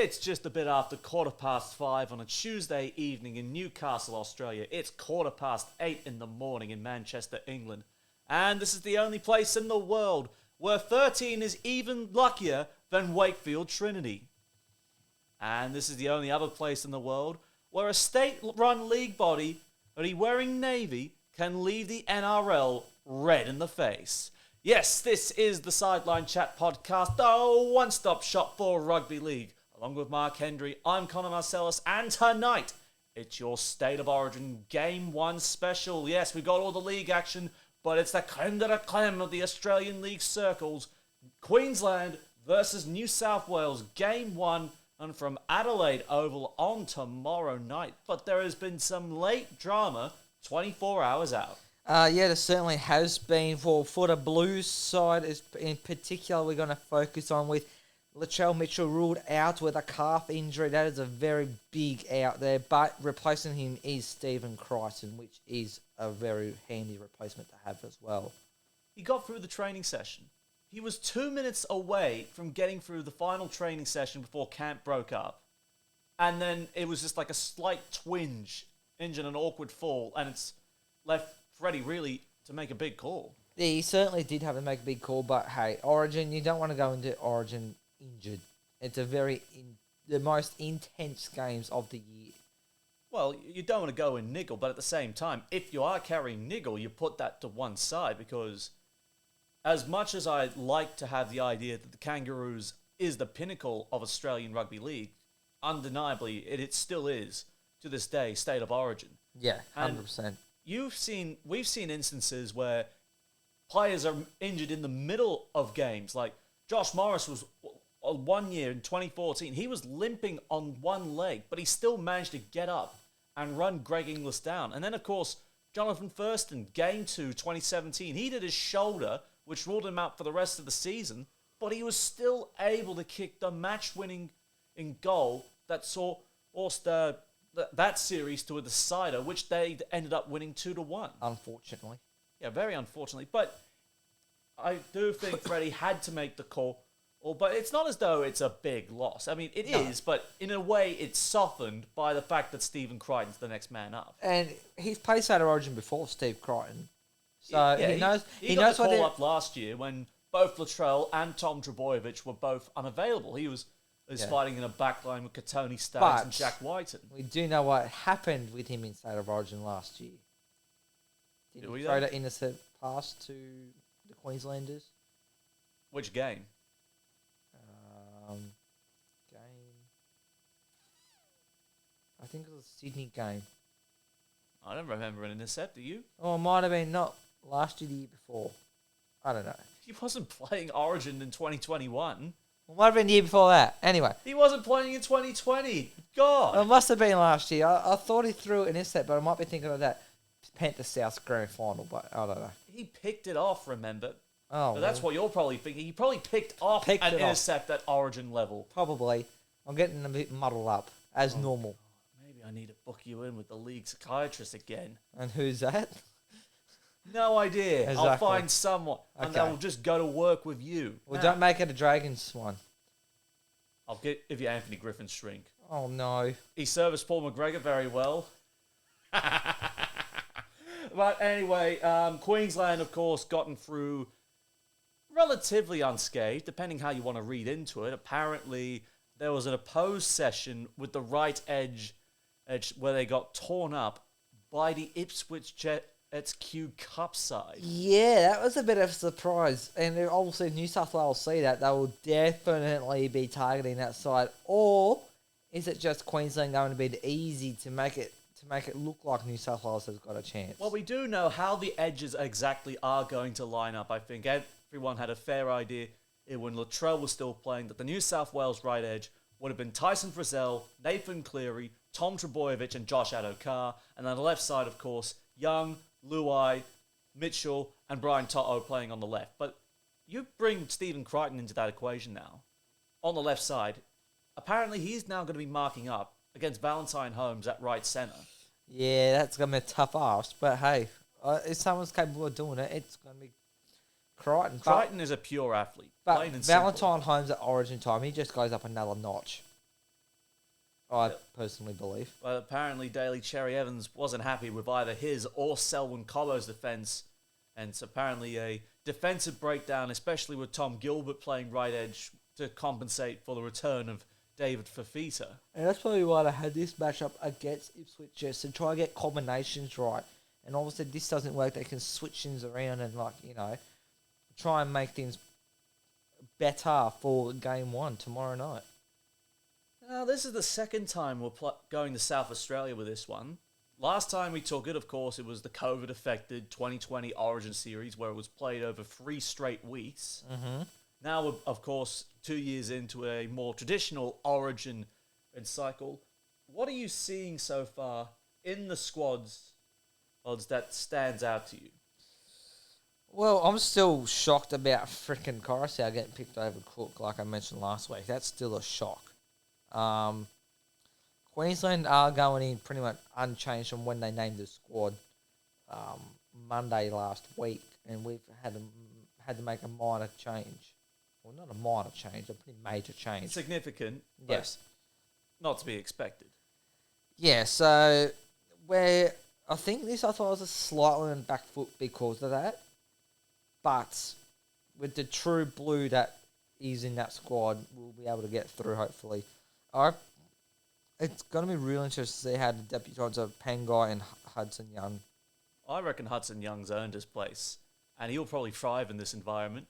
It's just a bit after 5:15 on a Tuesday evening in Newcastle, Australia. It's 8:15 in the morning in Manchester, England. And this is the only place in the world where 13 is even luckier than Wakefield Trinity. And this is the only other place in the world where a state-run league body, wearing navy, can leave the NRL red in the face. Yes, this is the Sideline Chat podcast, the one-stop shop for rugby league. Along with Mark Hendry, I'm Connor Marcellus, and tonight, it's your State of Origin Game 1 special. Yes, we've got all the league action, but it's the creme de la creme of the Australian League circles. Queensland versus New South Wales, Game 1, and from Adelaide Oval on tomorrow night. But there has been some late drama 24 hours out. Yeah, there certainly has been. For the Blues side, in particular, we're going to focus on with Latrell Mitchell ruled out with a calf injury. That is a very big out there, but replacing him is Stephen Crichton, which is a very handy replacement to have as well. He got through the training session. He was 2 minutes away from getting through the final training session before camp broke up. And then it was just like a slight twinge, an awkward fall, and it's left Freddie really to make a big call. Yeah, he certainly did have to make a big call, but hey, Origin, you don't want to go into Origin injured. It's the most intense games of the year. Well, you don't want to go and niggle, but at the same time, if you are carrying niggle, you put that to one side, because as much as I'd like to have the idea that the Kangaroos is the pinnacle of Australian rugby league, undeniably, it still is, to this day, State of Origin. Yeah, 100%. And we've seen instances where players are injured in the middle of games. Like Josh Morris was 1 year in 2014. He was limping on one leg, but he still managed to get up and run Greg Inglis down. And then, of course, Jonathan Thurston, Game 2, 2017, he did his shoulder, which ruled him out for the rest of the season, but he was still able to kick the match-winning in goal that saw that series to a decider, which they ended up winning 2-1. Unfortunately. Yeah, very unfortunately. But I do think Freddie had to make the call. But it's not as though it's a big loss. I mean, it is, but in a way, it's softened by the fact that Stephen Crichton's the next man up. And he's played State of Origin before, Steve Crichton. So yeah, he knows. He got the call up last year when both Latrell and Tom Trbojevic were both unavailable. He was fighting in a backline with Katoni Staggs and Jack Whiten. We do know what happened with him in State of Origin last year. Did he throw that intercept pass to the Queenslanders? Which game? I think it was a Sydney game. I don't remember an intercept, do you? Oh, it might have been not last year, the year before. I don't know. He wasn't playing Origin in 2021. It might have been the year before that. Anyway. He wasn't playing in 2020. God. It must have been last year. I thought he threw an intercept, but I might be thinking of that Panthers South Grand Final, but I don't know. He picked it off, remember? Oh, so that's what you're probably thinking. He probably picked off an intercept at Origin level. Probably. I'm getting a bit muddled up, as normal. Maybe I need to book you in with the league psychiatrist again. And who's that? No idea. Exactly. I'll find someone, and Okay. they'll just go to work with you. Well, don't make it a Dragons one. I'll give you Anthony Griffin's shrink. Oh, no. He serviced Paul McGregor very well. But anyway, Queensland, of course, gotten through relatively unscathed, depending how you want to read into it. Apparently, there was an opposed session with the right edge where they got torn up by the Ipswich Jets Q Cup side. Yeah, that was a bit of a surprise. And obviously, New South Wales see that. They will definitely be targeting that side. Or is it just Queensland going to be easy to make it look like New South Wales has got a chance? Well, we do know how the edges exactly are going to line up. I think everyone had a fair idea when Latrell was still playing that the New South Wales right edge would have been Tyson Frizzell, Nathan Cleary, Tom Trbojevic, and Josh Adokar. And on the left side, of course, Young, Luai, Mitchell, and Brian Toto playing on the left. But you bring Stephen Crichton into that equation now. On the left side, apparently he's now going to be marking up against Valentine Holmes at right centre. Yeah, that's going to be a tough ask. But hey, if someone's capable of doing it, it's going to be Crichton. Crichton is a pure athlete. But plain and Valentine simple. Holmes at Origin time, he just goes up another notch. I personally believe. But apparently Daly Cherry Evans wasn't happy with either his or Selwyn Cobbo's defence, and it's apparently a defensive breakdown, especially with Tom Gilbert playing right edge to compensate for the return of David Fafita. And that's probably why they had this matchup against Ipswich, just to try and get combinations right. And obviously this doesn't work, they can switch things around and, try and make things better for game 1 tomorrow night. Now, this is the second time we're going to South Australia with this one. Last time we took it, of course, it was the COVID-affected 2020 Origin Series, where it was played over 3 straight weeks. Mm-hmm. Now, we're, of course, 2 years into a more traditional Origin cycle. What are you seeing so far in the squads odds that stands out to you? Well, I'm still shocked about frickin' Coruscant getting picked over Cook, like I mentioned last week. That's still a shock. Queensland are going in pretty much unchanged from when they named the squad Monday last week, and we've had to make a minor change. Well, not a minor change, a pretty major change. Significant, yes, not to be expected. Yeah, so I thought was a slightly on the back foot because of that, but with the true blue that is in that squad, we'll be able to get through hopefully. It's going to be really interesting to see how the debutants of Pangai and Hudson Young. I reckon Hudson Young's earned his place, and he'll probably thrive in this environment.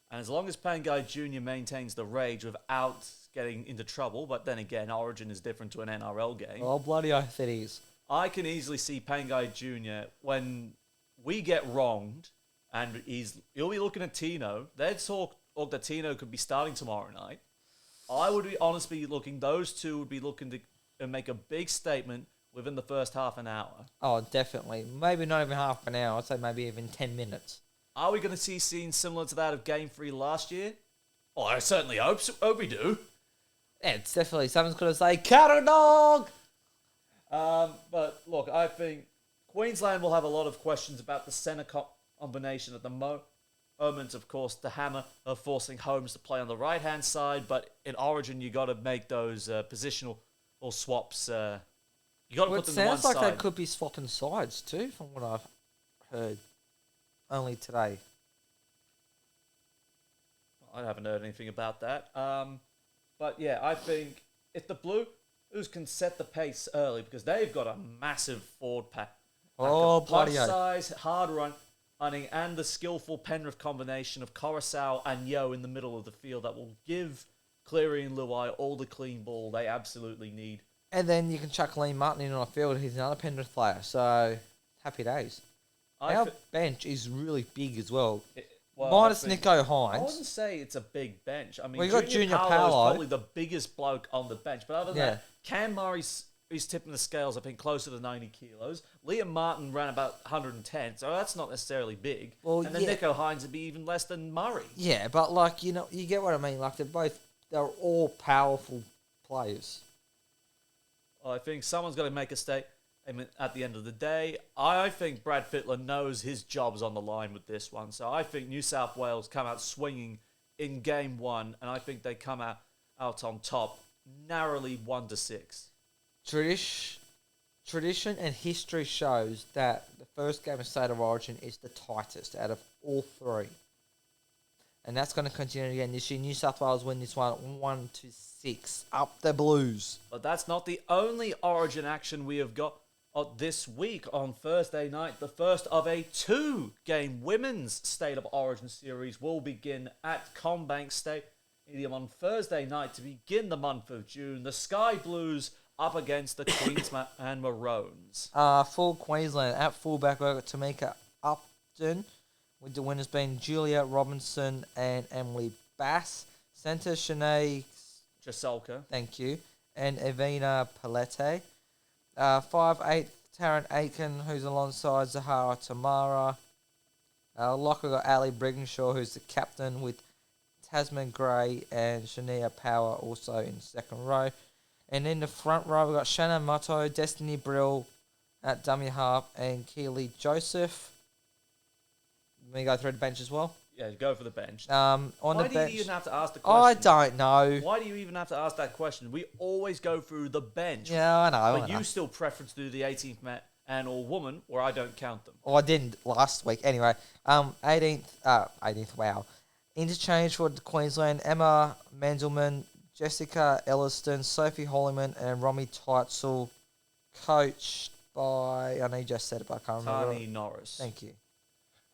And as long as Pangai Jr. maintains the rage without getting into trouble, but then again, Origin is different to an NRL game. Oh, bloody oath it is. I can easily see Pangai Jr. when we get wronged, and he'll be looking at Tino. There's talk that Tino could be starting tomorrow night. I would be honestly looking, those two would be looking to make a big statement within the first half an hour. Oh, definitely. Maybe not even half an hour. I'd say maybe even 10 minutes. Are we going to see scenes similar to that of Game 3 last year? Oh, I certainly hope we do. Yeah, it's definitely someone's going to say, "Cattle dog!" But look, I think Queensland will have a lot of questions about the centre combination at the moment. Of course, the Hammer are forcing Holmes to play on the right-hand side, but in Origin, you got to make those positional or swaps. You got to put them to one side. It sounds like they could be swapping sides too, from what I've heard. Only today. I haven't heard anything about that. But yeah, I think if the Blues can set the pace early, because they've got a massive forward pack. Oh, Plus bloody size, hard running, and the skillful Penrith combination of Coruscant and Yeo in the middle of the field that will give Cleary and Luai all the clean ball they absolutely need. And then you can chuck Lee Martin in on the field. He's another Penrith player. So, happy days. Our bench is really big as well. Minus Nico Hines. I wouldn't say it's a big bench. I mean, we got Junior Paulo Paulo. is probably the biggest bloke on the bench. But other than that, Cam Murray's tipping the scales, I think, closer to 90 kilos. Liam Martin ran about 110, so that's not necessarily big. Well, and then Nico Hines would be even less than Murray. Yeah, but, you get what I mean. Like, they're all powerful players. I think someone's got to make a statement at the end of the day. I think Brad Fittler knows his job's on the line with this one. So I think New South Wales come out swinging in game 1, and I think they come out on top narrowly 1-6. Tradition and history shows that the first game of State of Origin is the tightest out of all 3. And that's going to continue again this year. New South Wales win this one 1-6. Up the Blues. But that's not the only Origin action we have got this week on Thursday night. The first of a 2-game women's State of Origin series will begin at CommBank Stadium on Thursday night to begin the month of June. The Sky Blues up against the Queensland and Maroons. For Queensland, at fullback, we've got Tamika Upton, with the winners being Julia Robinson and Emily Bass. Centre, Shanae Jasolka. Thank you. And Evina Palette. 5'8", Taryn Aiken, who's alongside Zahara Tamara. Lock, we've got Ali Brigginshaw, who's the captain, with Tasman Gray and Shania Power also in the second row. And in the front row, we've got Shannon Motto, Destiny Brill at dummy half, and Keely Joseph. Let me go through the bench as well. Yeah, go for the bench. On Why the do bench, you even have to ask the I question? don't know. Why do you even have to ask that question? We always go through the bench. Yeah, I know. But you still preference to do the 18th man or woman, where I don't count them. Well, I didn't last week. Anyway, 18th. Wow. Interchange for Queensland: Emma Mendelman, Jessica Elliston, Sophie Holliman, and Romy Teitzel, coached by, I know you just said it, but I can't remember. Tani Norris. Thank you.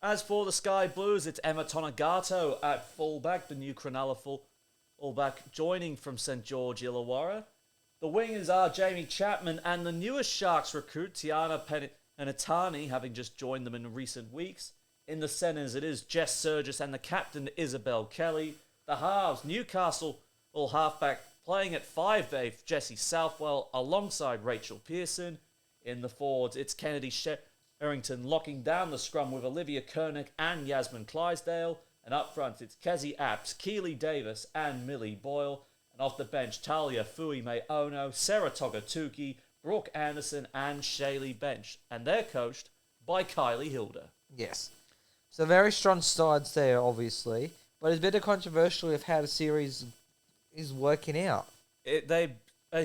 As for the Sky Blues, it's Emma Tonagato at fullback, the new Cronulla fullback, joining from St George Illawarra. The wingers are Jamie Chapman and the newest Sharks recruit, Tiana Penitani, having just joined them in recent weeks. In the centres, it is Jess Surgis and the captain, Isabel Kelly. The halves, Newcastle, all halfback, playing at 5'8", Jesse Southwell, alongside Rachel Pearson. In the forwards, it's Kennedy Sherrington locking down the scrum with Olivia Kernick and Yasmin Clydesdale. And up front, it's Kezi Apps, Keely Davis, and Millie Boyle. And off the bench, Talia Fui-May-Ono, Sarah Togatuki, Brooke Anderson, and Shaylee Bench. And they're coached by Kylie Hilda. Yes. So very strong sides there, obviously. But it's a bit controversial of how the series is working out. They're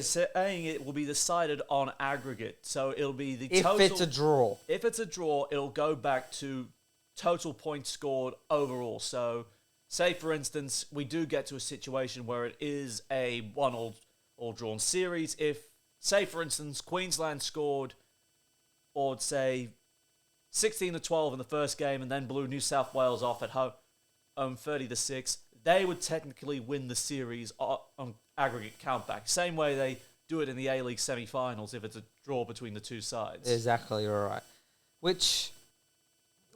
saying it will be decided on aggregate. So it'll be the If total... it's a draw. If it's a draw, it'll go back to total points scored overall. So, say for instance, we do get to a situation where it is a 1-all drawn series. If, say for instance, Queensland scored, or say 16-12 in the first game, and then blew New South Wales off at home 30-6, they would technically win the series on aggregate countback. Same way they do it in the A-League semi-finals if it's a draw between the two sides. Exactly right. Which,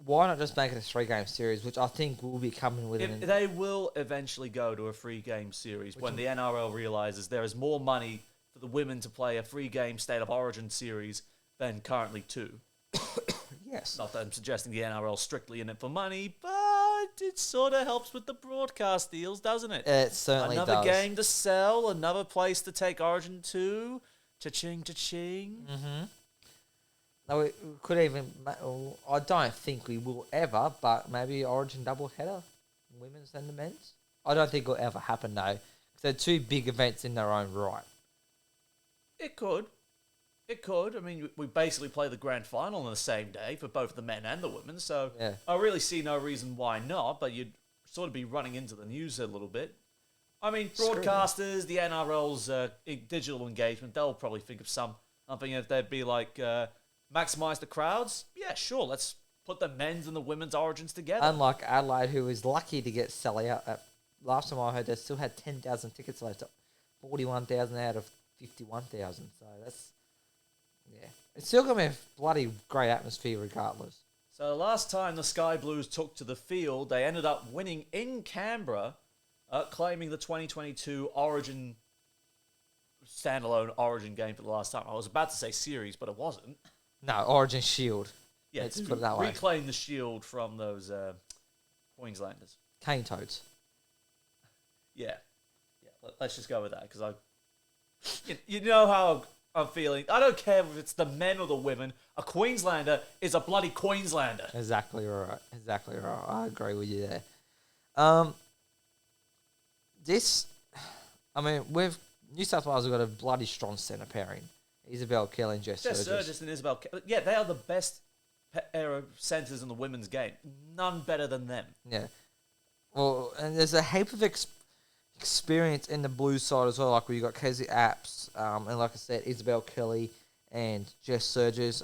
why not just make it a 3-game series, which I think will be coming with it. They will eventually go to a 3-game series when the NRL realises there is more money for the women to play a 3-game State of Origin series than currently 2. Yes. Not that I'm suggesting the NRL strictly in it for money, but it sort of helps with the broadcast deals, doesn't it? It certainly does. Another game to sell, another place to take Origin to. Cha-ching, cha-ching. Mm-hmm. No, we could even... I don't think we will ever, but maybe Origin double header, women's and the men's. I don't think it'll ever happen, though. They're two big events in their own right. It could. It could. I mean, we basically play the grand final on the same day for both the men and the women, so yeah. I really see no reason why not, but you'd sort of be running into the news a little bit. I mean, broadcasters, the NRL's digital engagement, they'll probably think of something if they'd be like, maximise the crowds. Yeah, sure, let's put the men's and the women's Origins together. Unlike Adelaide, who was lucky to get sell out. Last time I heard, they still had 10,000 tickets left, 41,000 out of 51,000, so that's... Yeah, it's still going to be a bloody great atmosphere regardless. So the last time the Sky Blues took to the field, they ended up winning in Canberra, claiming the 2022 Origin, standalone Origin game for the last time. I was about to say series, but it wasn't. No, Origin Shield. Yeah, let's put it that way. Reclaim the shield from those Queenslanders. Cane Toads. Yeah. Let's just go with that, because you know how I'm feeling. I don't care if it's the men or the women. A Queenslander is a bloody Queenslander. Exactly right. Exactly right. I agree with you there. With New South Wales have got a bloody strong centre pairing. Isabel Kelly and Jess Surgis. And Isabel Kelly. Yeah, they are the best pair of centres in the women's game. None better than them. Yeah. Well, and there's a heap of experience in the Blues side as well. Like we got Kezi Apps, and like I said, Isabel Kelly and Jess Surgis.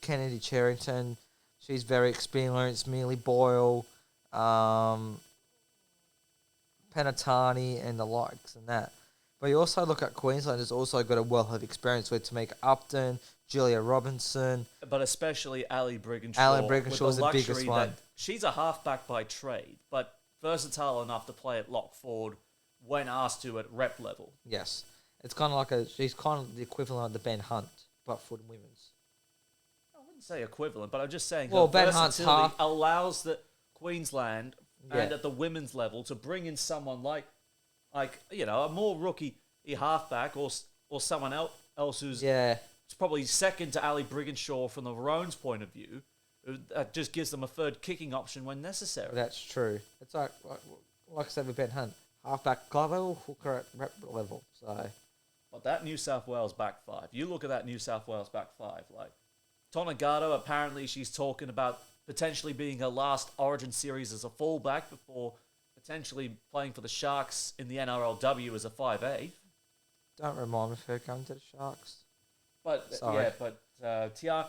Kennedy Sherrington, she's very experienced. Millie Boyle, Penitani, and the likes and that. But you also look at Queensland has also got a wealth of experience with Tamika Upton, Julia Robinson. But especially Ali Brigginshaw. Ali Brigginshaw is the biggest one. She's a halfback by trade, but versatile enough to play at lock forward when asked to at rep level. Yes. It's kind of like she's kind of the equivalent of the Ben Hunt, but for the women's. I wouldn't say equivalent, but I'm just saying Ben Hunt's half allows the Queensland and at the women's level to bring in someone like a more rookie halfback or someone else who's probably second to Ali Brigginshaw from the Maroons' point of view, That just gives them a third kicking option when necessary. That's true. It's like I said with Ben Hunt, halfback club level, hooker at rep level. So, but that New South Wales back five, you look at that New South Wales back five, like Tonagato, apparently she's talking about potentially being her last Origin series as a fullback before potentially playing for the Sharks in the NRLW as a 5A. Don't remind me of her coming to the Sharks. But Sorry. Tiana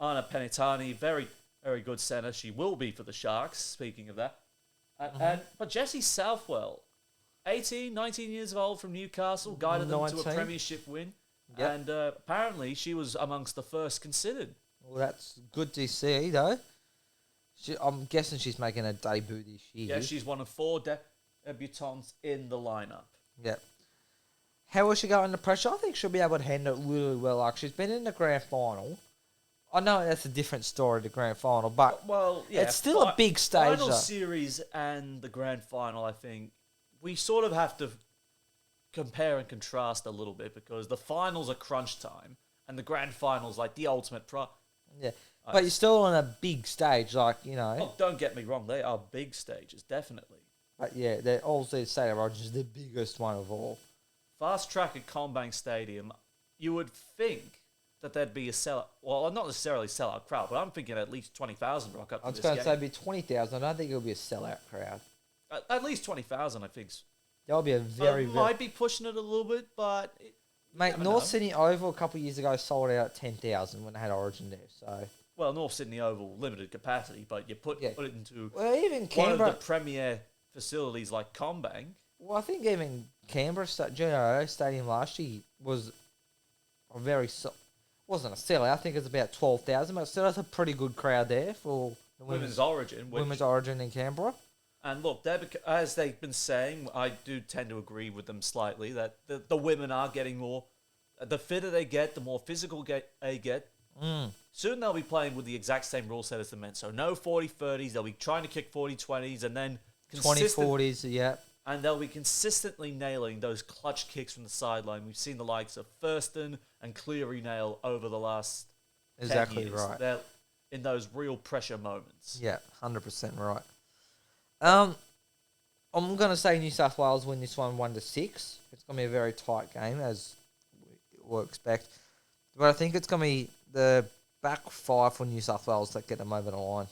Penitani, very, very good centre. She will be for the Sharks, speaking of that. But Jessie Southwell, 18, 19 years old from Newcastle, guided them to a 19. premiership win. Yep. And apparently she was amongst the first considered. Well, that's good to see, though. I'm guessing she's making a debut this year. Yeah, she's one of 4 debutants in the lineup. Yep. How will she go under pressure? I think she'll be able to handle it really well. Like, she's been in the grand final. I know that's a different story, the grand final, but it's still a big stage. Final series and the grand final, I think, we sort of have to compare and contrast a little bit because the finals are crunch time and the grand finals like the ultimate Yeah, but you're still on a big stage, like, you know. Oh, don't get me wrong, they are big stages, definitely. But yeah, they're also StateofOrigin is the biggest one of all. Fast track at Combank Stadium, you would think that there'd be a sellout. Well, not necessarily sellout crowd, but I'm thinking at least 20,000 rock up to this game. I was going to say it'd be 20,000. I don't think it'll be a sellout crowd. At least 20,000, I think. That'll be a very, might be pushing it a little bit, but mate, North Sydney Oval a couple of years ago sold out at 10,000 when they had Origin there. So well, North Sydney Oval limited capacity, but you put it into even Canberra, one of the premier facilities like Combank. Well, I think even Canberra Stadium last year was a wasn't a sellout. I think it was about 12,000, but still that's a pretty good crowd there for the Women's Origin. Women's Origin in Canberra. And look, as they've been saying, I do tend to agree with them slightly, that the women are getting more. The fitter they get, the more physical they get. Soon they'll be playing with the exact same rule set as the men. So no 40-30s. They'll be trying to kick 40-20s and then 20-40s, yeah. And they'll be consistently nailing those clutch kicks from the sideline. We've seen the likes of Thurston and Cleary nail over the last 10 years. Right. They're in those real pressure moments. Yeah, 100% right. I'm going to say New South Wales win this one 1-6. It's going to be a very tight game, as we'll expect. But I think it's going to be the back five for New South Wales that get them over the line.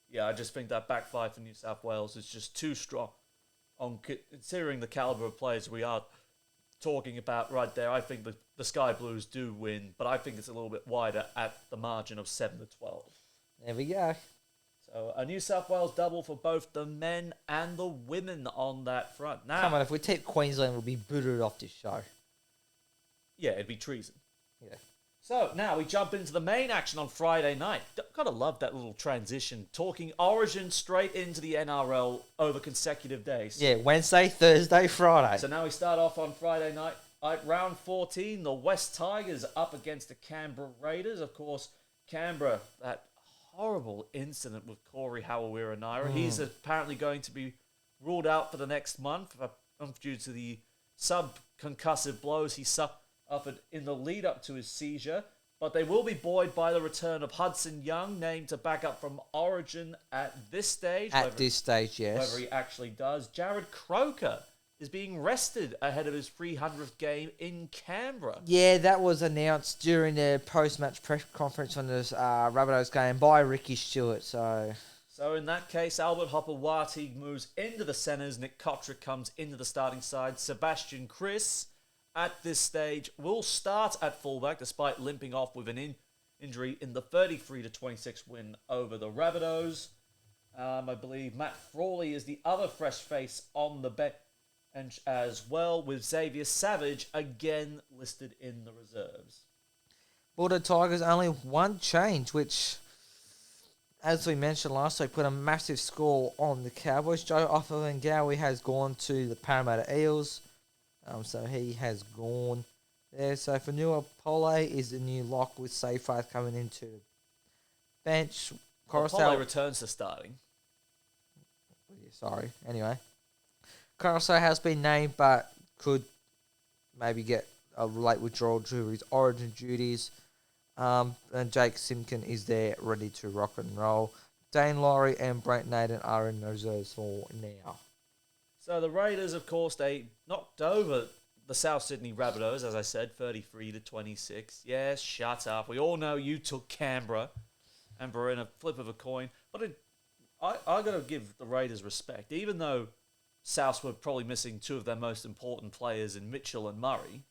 Yeah, I just think that back five for New South Wales is just too strong. Considering the calibre of players we are talking about right there, I think the Sky Blues do win, but I think it's a little bit wider at the margin of 7-12. There we go. So a New South Wales double for both the men and the women on that front. Now, come on, if we take Queensland, we'll be booted off this show. Yeah, it'd be treason. Yeah. So now we jump into the main action on Friday night. Gotta love that little transition. Talking Origin straight into the NRL over consecutive days. Yeah, Wednesday, Thursday, Friday. So now we start off on Friday night. At round 14, the West Tigers up against the Canberra Raiders. Of course, Canberra, that horrible incident with Corey Hawawira-Naira. He's apparently going to be ruled out for the next month due to the subconcussive blows he suffered in the lead up to his seizure. But they will be buoyed by the return of Hudson Young, named to back up from Origin at this stage. Yes. Whether he actually does. Jared Croker is being rested ahead of his 300th game in Canberra. Yeah, that was announced during the post-match press conference on this Rabbitohs game by Ricky Stewart. So in that case, Albert Hopewati moves into the centres. Nick Kotrick comes into the starting side. Sebastian Chris, at this stage, will start at fullback despite limping off with an injury in the 33-26 win over the Rabbitohs. I believe Matt Frawley is the other fresh face on the bench as well, with Xavier Savage again listed in the reserves. For the Tigers, only one change, which, as we mentioned last week, put a massive score on the Cowboys. Joe Offalengawi has gone to the Parramatta Eels. So he has gone there. So for Nua Pole is a new lock with Seyfarth coming into the bench. Pole returns to starting. Sorry. Anyway. Coruscant has been named, but could maybe get a late withdrawal due to his Origin duties. And Jake Simkin is there, ready to rock and roll. Dane Laurie and Brent Naden are in reserves for now. So the Raiders, of course, they knocked over the South Sydney Rabbitohs, as I said, 33-26. Yes, shut up. We all know you took Canberra and were in a flip of a coin. But I got to give the Raiders respect. Even though Souths were probably missing two of their most important players in Mitchell and Murray,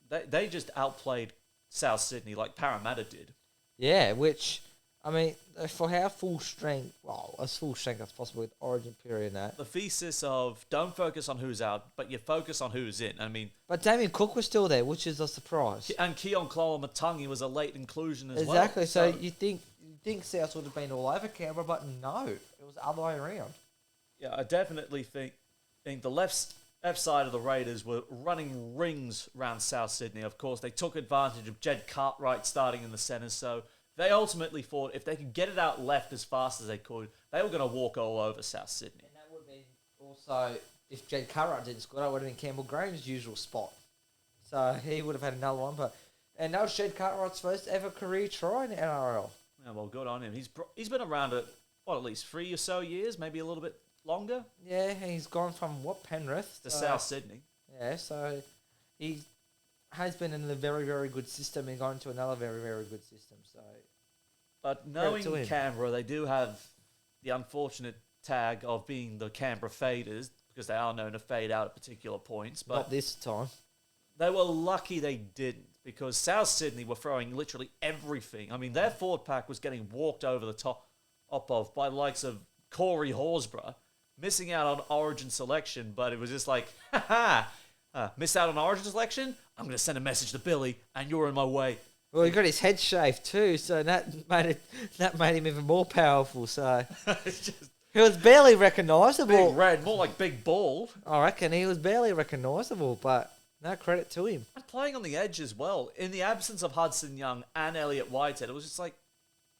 they just outplayed South Sydney like Parramatta did. Yeah, which, I mean, for how full strength, well, as full strength as possible with Origin period and that. The thesis of don't focus on who's out, but you focus on who's in. I mean, But Damien Cook was still there, which is a surprise. and Keon Clower-Matangi was a late inclusion as well. Exactly. So you think South would have been all over Canberra, but no, it was the other way around. Yeah, I definitely think the left side of the Raiders were running rings around South Sydney. Of course, they took advantage of Jed Cartwright starting in the centre, so they ultimately thought if they could get it out left as fast as they could, they were going to walk all over South Sydney. And that would have been also, if Jed Cartwright didn't score, that would have been Campbell Graham's usual spot. So he would have had another one. And that was Jed Cartwright's first ever career try in the NRL. Yeah, well, good on him. He's been around at least 3 or so years, maybe a little bit longer. Yeah, he's gone from Penrith to South Sydney. Yeah, so he has been in a very, very good system and gone to another very, very good system. So, but knowing Canberra, they do have the unfortunate tag of being the Canberra faders because they are known to fade out at particular points. But not this time. They were lucky they didn't because South Sydney were throwing literally everything. I mean, their forward pack was getting walked over the top of by the likes of Corey Horsburgh, missing out on Origin selection, but it was just like, miss out on Origin selection? I'm going to send a message to Billy, and you're in my way. Well, he got his head shaved too, so that made him even more powerful. So he was barely recognisable. Big red, more like big bald. I reckon he was barely recognisable, but no credit to him. And playing on the edge as well, in the absence of Hudson Young and Elliot Whitehead, it was just like,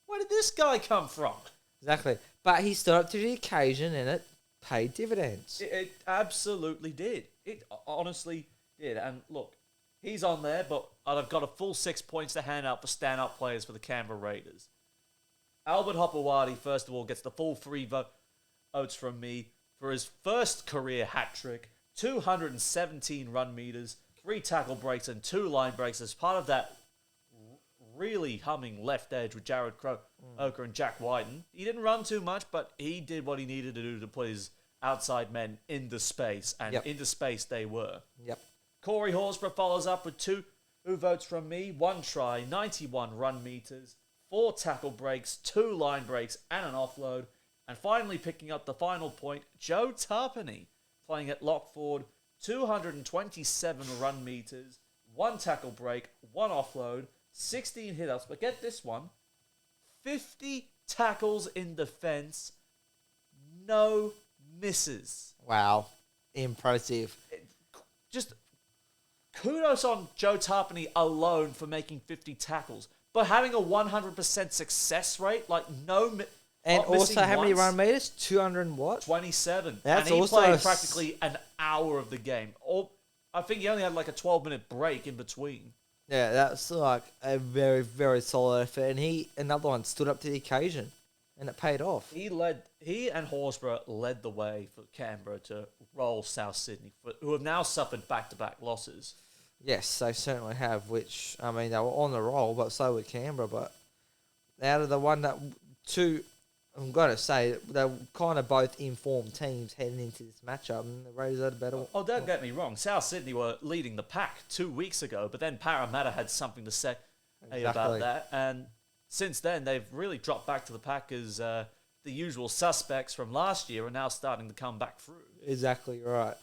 where did this guy come from? Exactly, but he stood up to the occasion, and it paid dividends. It absolutely did. It honestly did. And look, he's on there, but I've got a full 6 points to hand out for stand-up players for the Canberra Raiders. Albert Hopewadi, first of all, gets the full 3 votes from me for his first career hat-trick, 217 run meters, 3 tackle breaks, and 2 line breaks as part of that really humming left edge with Jared Croker and Jack Wyden. He didn't run too much, but he did what he needed to do to put his outside men into space, and into space they were. Yep. Corey Horsburgh follows up with 2 votes from me, 1 try, 91 run meters, 4 tackle breaks, 2 line breaks, and an offload. And finally picking up the final point, Joe Tarpany, playing at lock forward, 227 run meters, 1 tackle break, 1 offload, 16 hit-ups, but get this one, 50 tackles in defense, no misses. Wow. Impressive. Just kudos on Joe Tarpany alone for making 50 tackles, but having a 100% success rate, like and also how many run meters? 200 and what? 27. That's and he also played practically an hour of the game. I think he only had like a 12-minute break in between. Yeah, that's like a very, very solid effort. And another one, stood up to the occasion. And it paid off. He and Horsburgh led the way for Canberra to roll South Sydney, who have now suffered back-to-back losses. Yes, they certainly have, which, I mean, they were on the roll, but so were Canberra. But out of the two, I'm going to say, they're kind of both informed teams heading into this matchup, and the Raiders had a better... Oh, don't get me wrong. South Sydney were leading the pack 2 weeks ago, but then Parramatta had something to say about that. And since then, they've really dropped back to the pack as the usual suspects from last year are now starting to come back through. Exactly right.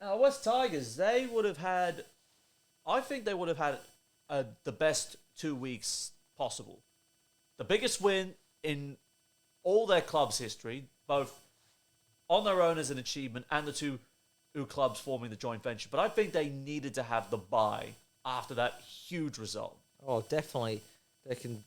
Now, West Tigers, I think they would have had the best 2 weeks possible. The biggest win in all their club's history, both on their own as an achievement and the two clubs forming the joint venture. But I think they needed to have the bye after that huge result. Oh, definitely. They can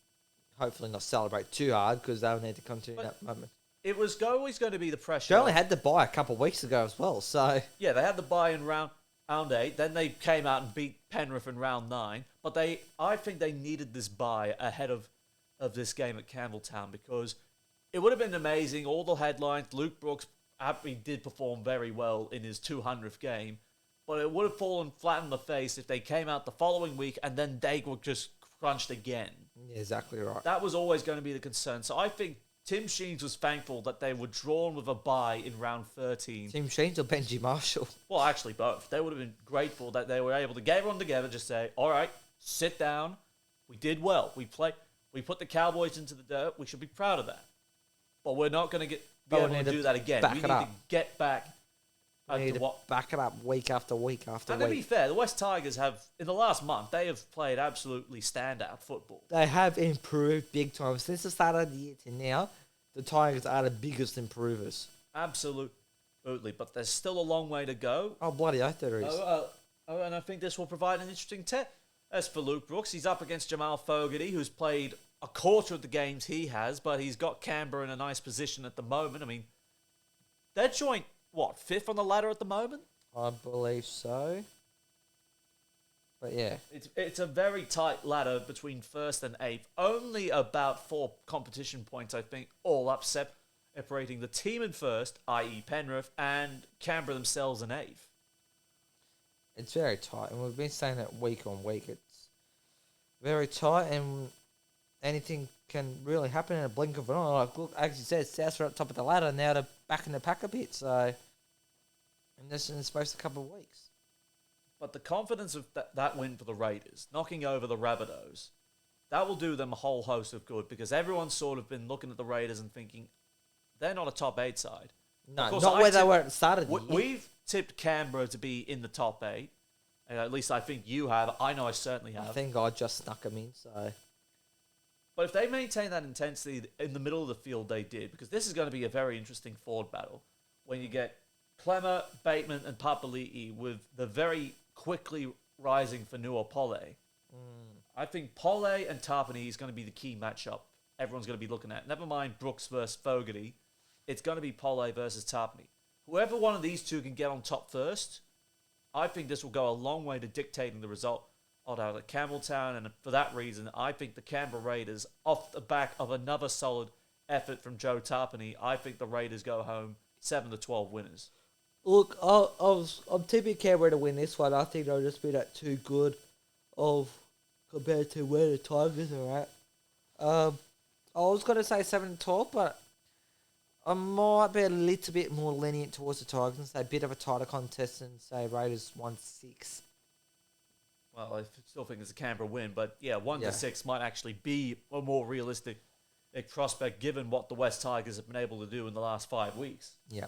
hopefully not celebrate too hard because they'll need to continue that moment. It was always going to be the pressure. They only had the bye a couple of weeks ago as well, so... Yeah, they had the bye in round round 8. Then they came out and beat Penrith in round 9. But I think they needed this bye ahead of this game at Campbelltown because it would have been amazing. All the headlines, Luke Brooks did perform very well in his 200th game. But it would have fallen flat in the face if they came out the following week and then they were just crunched again. Yeah, exactly right. That was always going to be the concern. So I think Tim Sheens was thankful that they were drawn with a bye in round 13. Tim Sheens or Benji Marshall? Well, actually both. They would have been grateful that they were able to get everyone together, just say, all right, sit down. We did well. We put the Cowboys into the dirt. We should be proud of that. But we're not going to be able to do that again. We need to get back. We need to back it up week after week after week. And to be fair, the West Tigers have, in the last month, they have played absolutely standout football. They have improved big time. Since the start of the year to now, the Tigers are the biggest improvers. Absolutely. But there's still a long way to go. Oh, bloody oath there is. And I think this will provide an interesting test. As for Luke Brooks, he's up against Jamal Fogarty, who's played a quarter of the games he has, but he's got Canberra in a nice position at the moment. I mean, they're joint, 5th on the ladder at the moment? I believe so. But yeah. It's a very tight ladder between 1st and 8th. Only about 4 competition points, I think, all up, separating the team in 1st, i.e. Penrith, and Canberra themselves in 8th. It's very tight, and we've been saying that week on week. It's very tight, and anything can really happen in a blink of an eye. Like, look, as you said, South are at the top of the ladder, now they're back in the pack a bit, so... And this is supposed to a couple of weeks. But the confidence of that win for the Raiders, knocking over the Rabbitohs, that will do them a whole host of good, because everyone's sort of been looking at the Raiders and thinking, they're not a top 8 side. No, not where they were at the start of the year. We've tipped Canberra to be in the top 8. And at least I think you have. I know I certainly have. I think I just snuck them in, so... But if they maintain that intensity in the middle of the field, they did. Because this is going to be a very interesting forward battle. When you get Clemmer, Bateman, and Papali'i with the very quickly rising Fanua Pole. I think Pole and Tapine is going to be the key matchup everyone's going to be looking at. Never mind Brooks versus Fogarty. It's going to be Pole versus Tapine. Whoever one of these two can get on top first, I think this will go a long way to dictating the result out at Campbelltown. And for that reason, I think the Canberra Raiders, off the back of another solid effort from Joe Tapine, I think the Raiders go home 7-12 winners. Look, I'm tipping Canberra to win this one. I think they'll just be that too good compared to where the Tigers are at. I was going to say 7-12, but I might be a little bit more lenient towards the Tigers and say a bit of a tighter contest and say Raiders 1-6. Well, I still think it's a Canberra win, but 1-6 might actually be a more realistic prospect given what the West Tigers have been able to do in the last 5 weeks. Yeah.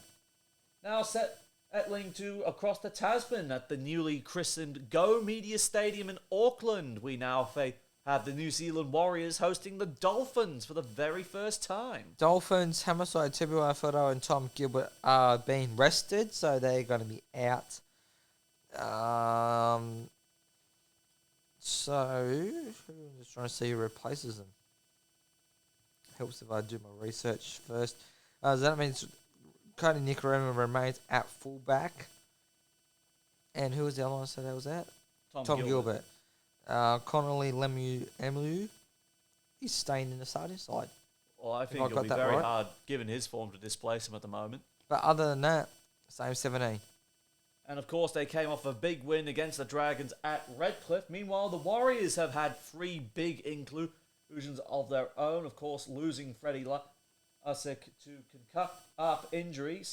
Now settling to across the Tasman at the newly christened Go Media Stadium in Auckland. We now have the New Zealand Warriors hosting the Dolphins for the very first time. Dolphins, Hammerside, Tibuafoto and Tom Gilbert are being rested, so they're going to be out. So, I'm just trying to see who replaces them. Helps if I do my research first. So that means Cody Nicarima remains at fullback. And who was the other one that was at? Tom Gilbert. Connolly Lemieux, he's staying in the starting side. Well, I think it'll be very hard, given his form, to displace him at the moment. But other than that, same 17. And of course, they came off a big win against the Dragons at Redcliffe. Meanwhile, the Warriors have had 3 big inclusions of their own. Of course, losing Freddie Lussick to injury.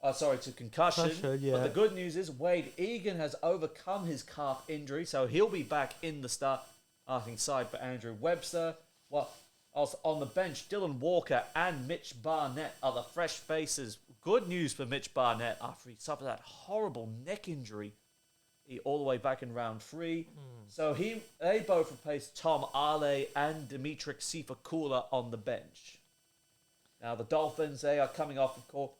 To concussion. Yeah. But the good news is Wade Egan has overcome his calf injury, so he'll be back in the starting side for Andrew Webster. Well, also on the bench, Dylan Walker and Mitch Barnett are the fresh faces. Good news for Mitch Barnett after he suffered that horrible neck injury all the way back in round 3. So they both replaced Tom Ale and Dimitri Sifakula on the bench. Now the Dolphins, they are coming off, of course,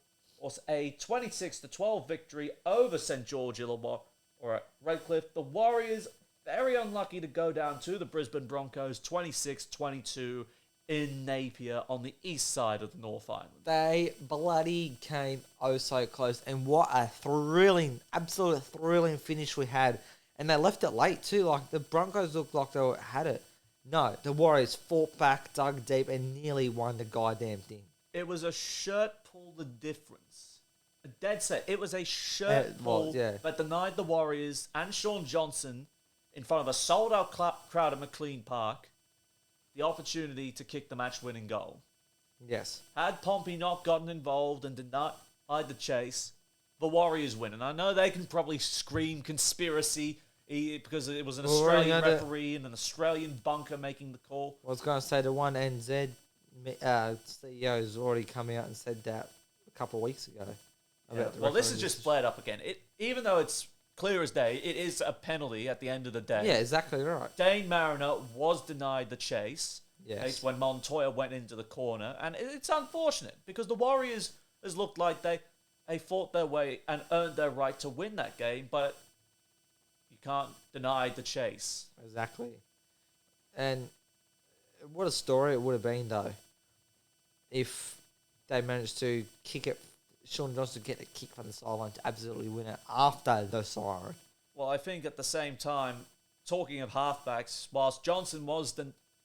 a 26-12 victory over St. George Illawarra at Redcliffe. The Warriors, very unlucky to go down to the Brisbane Broncos, 26-22 in Napier on the east side of the North Island. They bloody came oh so close. And what a thrilling, absolute thrilling finish we had. And they left it late too. Like, the Broncos looked like they had it. No, the Warriors fought back, dug deep, and nearly won the goddamn thing. It was a shirt pull the difference. A dead set. It was a shirt pull that denied the Warriors and Sean Johnson, in front of a sold-out crowd at McLean Park, the opportunity to kick the match-winning goal. Yes. Had Pompey not gotten involved and denied the chase, the Warriors win. And I know they can probably scream conspiracy because it was an Australian referee and an Australian bunker making the call. I was going to say the one NZ CEO has already come out and said that a couple of weeks ago. Well, this is just flared up again. Even though it's clear as day, it is a penalty at the end of the day. Yeah, exactly right. Dane Mariner was denied the chase. Yes. When Montoya went into the corner. And it's unfortunate because the Warriors has looked like they fought their way and earned their right to win that game, but you can't deny the chase. Exactly. And what a story it would have been, though, if they managed to kick it, Sean Johnson get a kick from the sideline to absolutely win it after the siren. Well, I think at the same time, talking of halfbacks, whilst Johnson was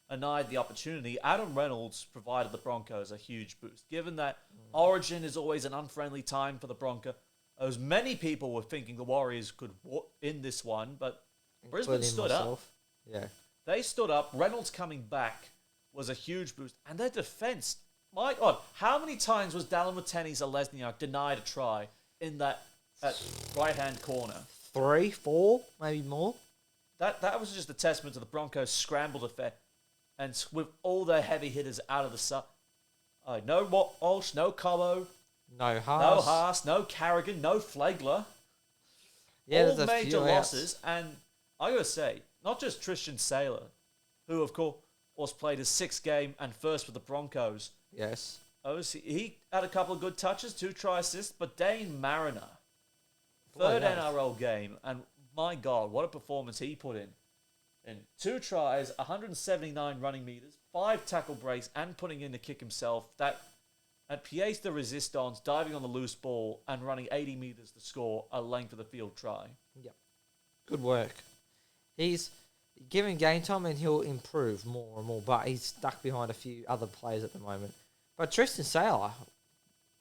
denied the opportunity, Adam Reynolds provided the Broncos a huge boost. Given that Origin is always an unfriendly time for the Broncos, as many people were thinking the Warriors could win this one, but Brisbane stood up. Yeah. They stood up. Reynolds coming back was a huge boost. And their defence, my God, how many times was Dallin Watene-Zelezniak denied a try in that right-hand corner? 3, 4, maybe more. That was just a testament to the Broncos' scrambled affair. And with all their heavy hitters out of the side. No Walsh, no Cobbo. No Haas, no Carrigan, no Flagler. Yeah, all major losses. And I got to say, not just Tristan Saylor, who, of course, played his 6th game and first with the Broncos. Yes. Obviously, he had a couple of good touches, 2 try assists, but Dane Mariner, 3rd NRL game, and my God, what a performance he put in. 2 tries, 179 running meters, 5 tackle breaks, and putting in the kick himself. That at pièce de resistance, diving on the loose ball and running 80 meters to score a length of the field try. Yep. Good work. He's given game time and he'll improve more and more, but he's stuck behind a few other players at the moment. But Tristan Saylor,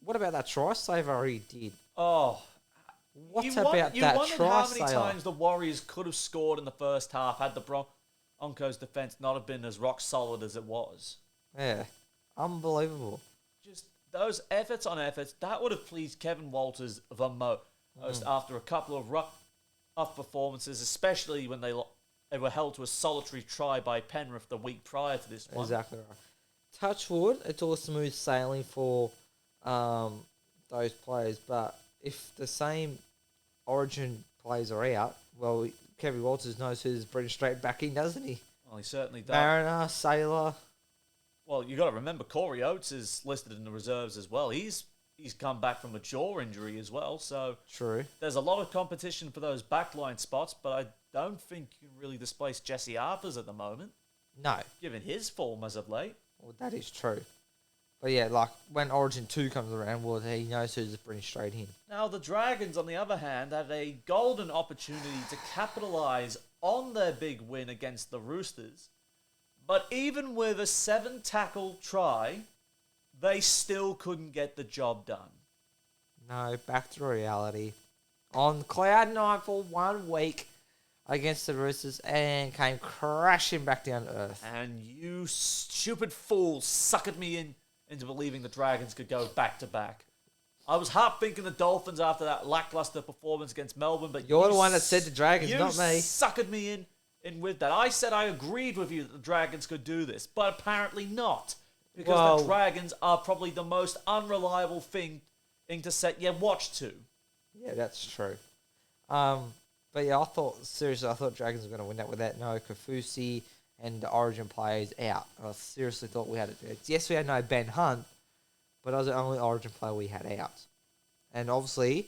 what about that try saver he did? Oh, what about that try saver? You wondered how many times the Warriors could have scored in the first half had the Broncos' defence not have been as rock solid as it was. Yeah, unbelievable. Just those efforts on efforts, that would have pleased Kevin Walters the most after a couple of rough performances, especially when they were held to a solitary try by Penrith the week prior to this one. Exactly right. Touch wood, it's all smooth sailing for those players, but if the same Origin players are out, well, Kevin Walters knows who's bringing straight back in, doesn't he? Well, he certainly does. Mariner, Saylor. Well, you got to remember Corey Oates is listed in the reserves as well. He's come back from a jaw injury as well, so true. There's a lot of competition for those backline spots, but I don't think you can really displace Jesse Arthurs at the moment. No, given his form as of late. Well, that is true. But yeah, like when Origin 2 comes around, well, he knows who's bringing straight in. Now, the Dragons, on the other hand, had a golden opportunity to capitalise on their big win against the Roosters. But even with a 7-tackle try, they still couldn't get the job done. No, back to reality. On cloud 9 for 1 week against the Roosters and came crashing back down to earth. And you stupid fool suckered me into believing the Dragons could go back-to-back. I was half thinking the Dolphins after that lackluster performance against Melbourne, but you're the one that said the Dragons, not me. You suckered me in with that. I said I agreed with you that the Dragons could do this, but apparently not. Because the Dragons are probably the most unreliable thing to set your watch to. Yeah, that's true. But yeah, I thought Dragons were going to win that without no Kafusi and the Origin players out. I seriously thought we had it. Yes, we had no Ben Hunt, but I was the only Origin player we had out. And obviously,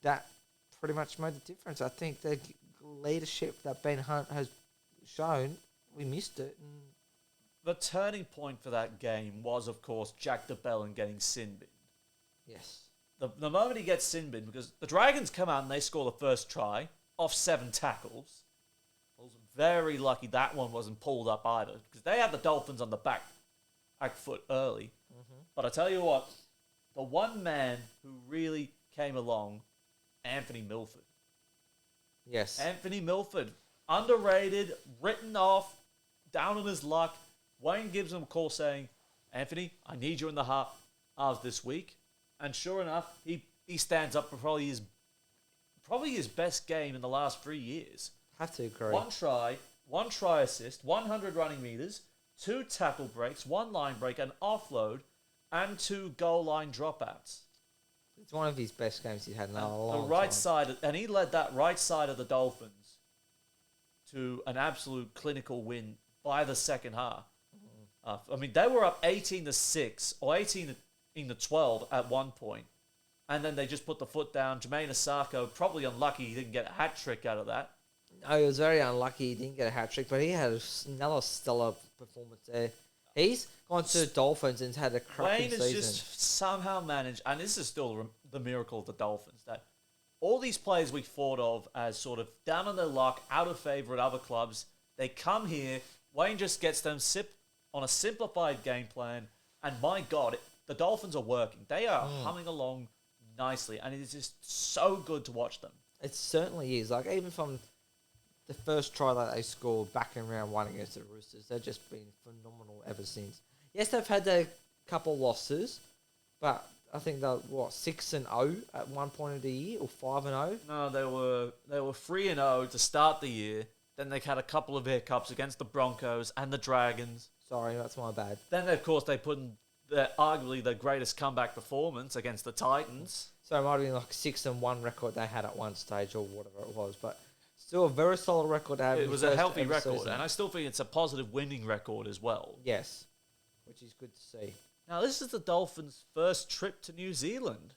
that pretty much made the difference. I think the leadership that Ben Hunt has shown, we missed it. And the turning point for that game was, of course, Jack DeBellin getting sin bin. Yes. The moment he gets sin bin, because the Dragons come out and they score the first try off 7 tackles. I was very lucky that one wasn't pulled up either, because they had the Dolphins on the back foot early. Mm-hmm. But I tell you what, the one man who really came along, Anthony Milford. Yes. Anthony Milford, underrated, written off, down on his luck. Wayne gives him a call saying, Anthony, I need you in the halves this week. And sure enough, he stands up for probably his best game in the last 3 years. Have to agree. One try assist, 100 running meters, 2 tackle breaks, 1 line break, an offload, and 2 goal line dropouts. It's one of his best games he's had in a long The right time. side, and he led that right side of the Dolphins to an absolute clinical win by the second half. I mean, they were up 18-6 or 18-12 at one point, and then they just put the foot down. Jermaine Asako, probably unlucky he didn't get a hat trick out of that. No, he was very unlucky he didn't get a hat trick, but he had another stellar performance there. He's gone to the Dolphins and had a cracking Wayne has season. just somehow managed, and this is still the miracle of the Dolphins, that all these players we thought of as sort of down on their luck, out of favour at other clubs, they come here, Wayne just gets them on a simplified game plan, and my God, the Dolphins are working. They are humming along nicely, and it is just so good to watch them. It certainly is. Like, even from the first try that they scored back in round 1 against the Roosters, they've just been phenomenal ever since. Yes, they've had a couple losses, but I think they're 6-0 at one point of the year, or 5-0. No, they were 3-0 to start the year. Then they had a couple of hiccups against the Broncos and the Dragons. Sorry, that's my bad. Then, of course, they put in arguably the greatest comeback performance against the Titans. So it might have been like a 6-1 record they had at one stage or whatever it was, but still a very solid record to have. It in was the a first healthy ever record, season. and I still think it's a positive winning record as well. Yes, which is good to see. Now, this is the Dolphins' first trip to New Zealand.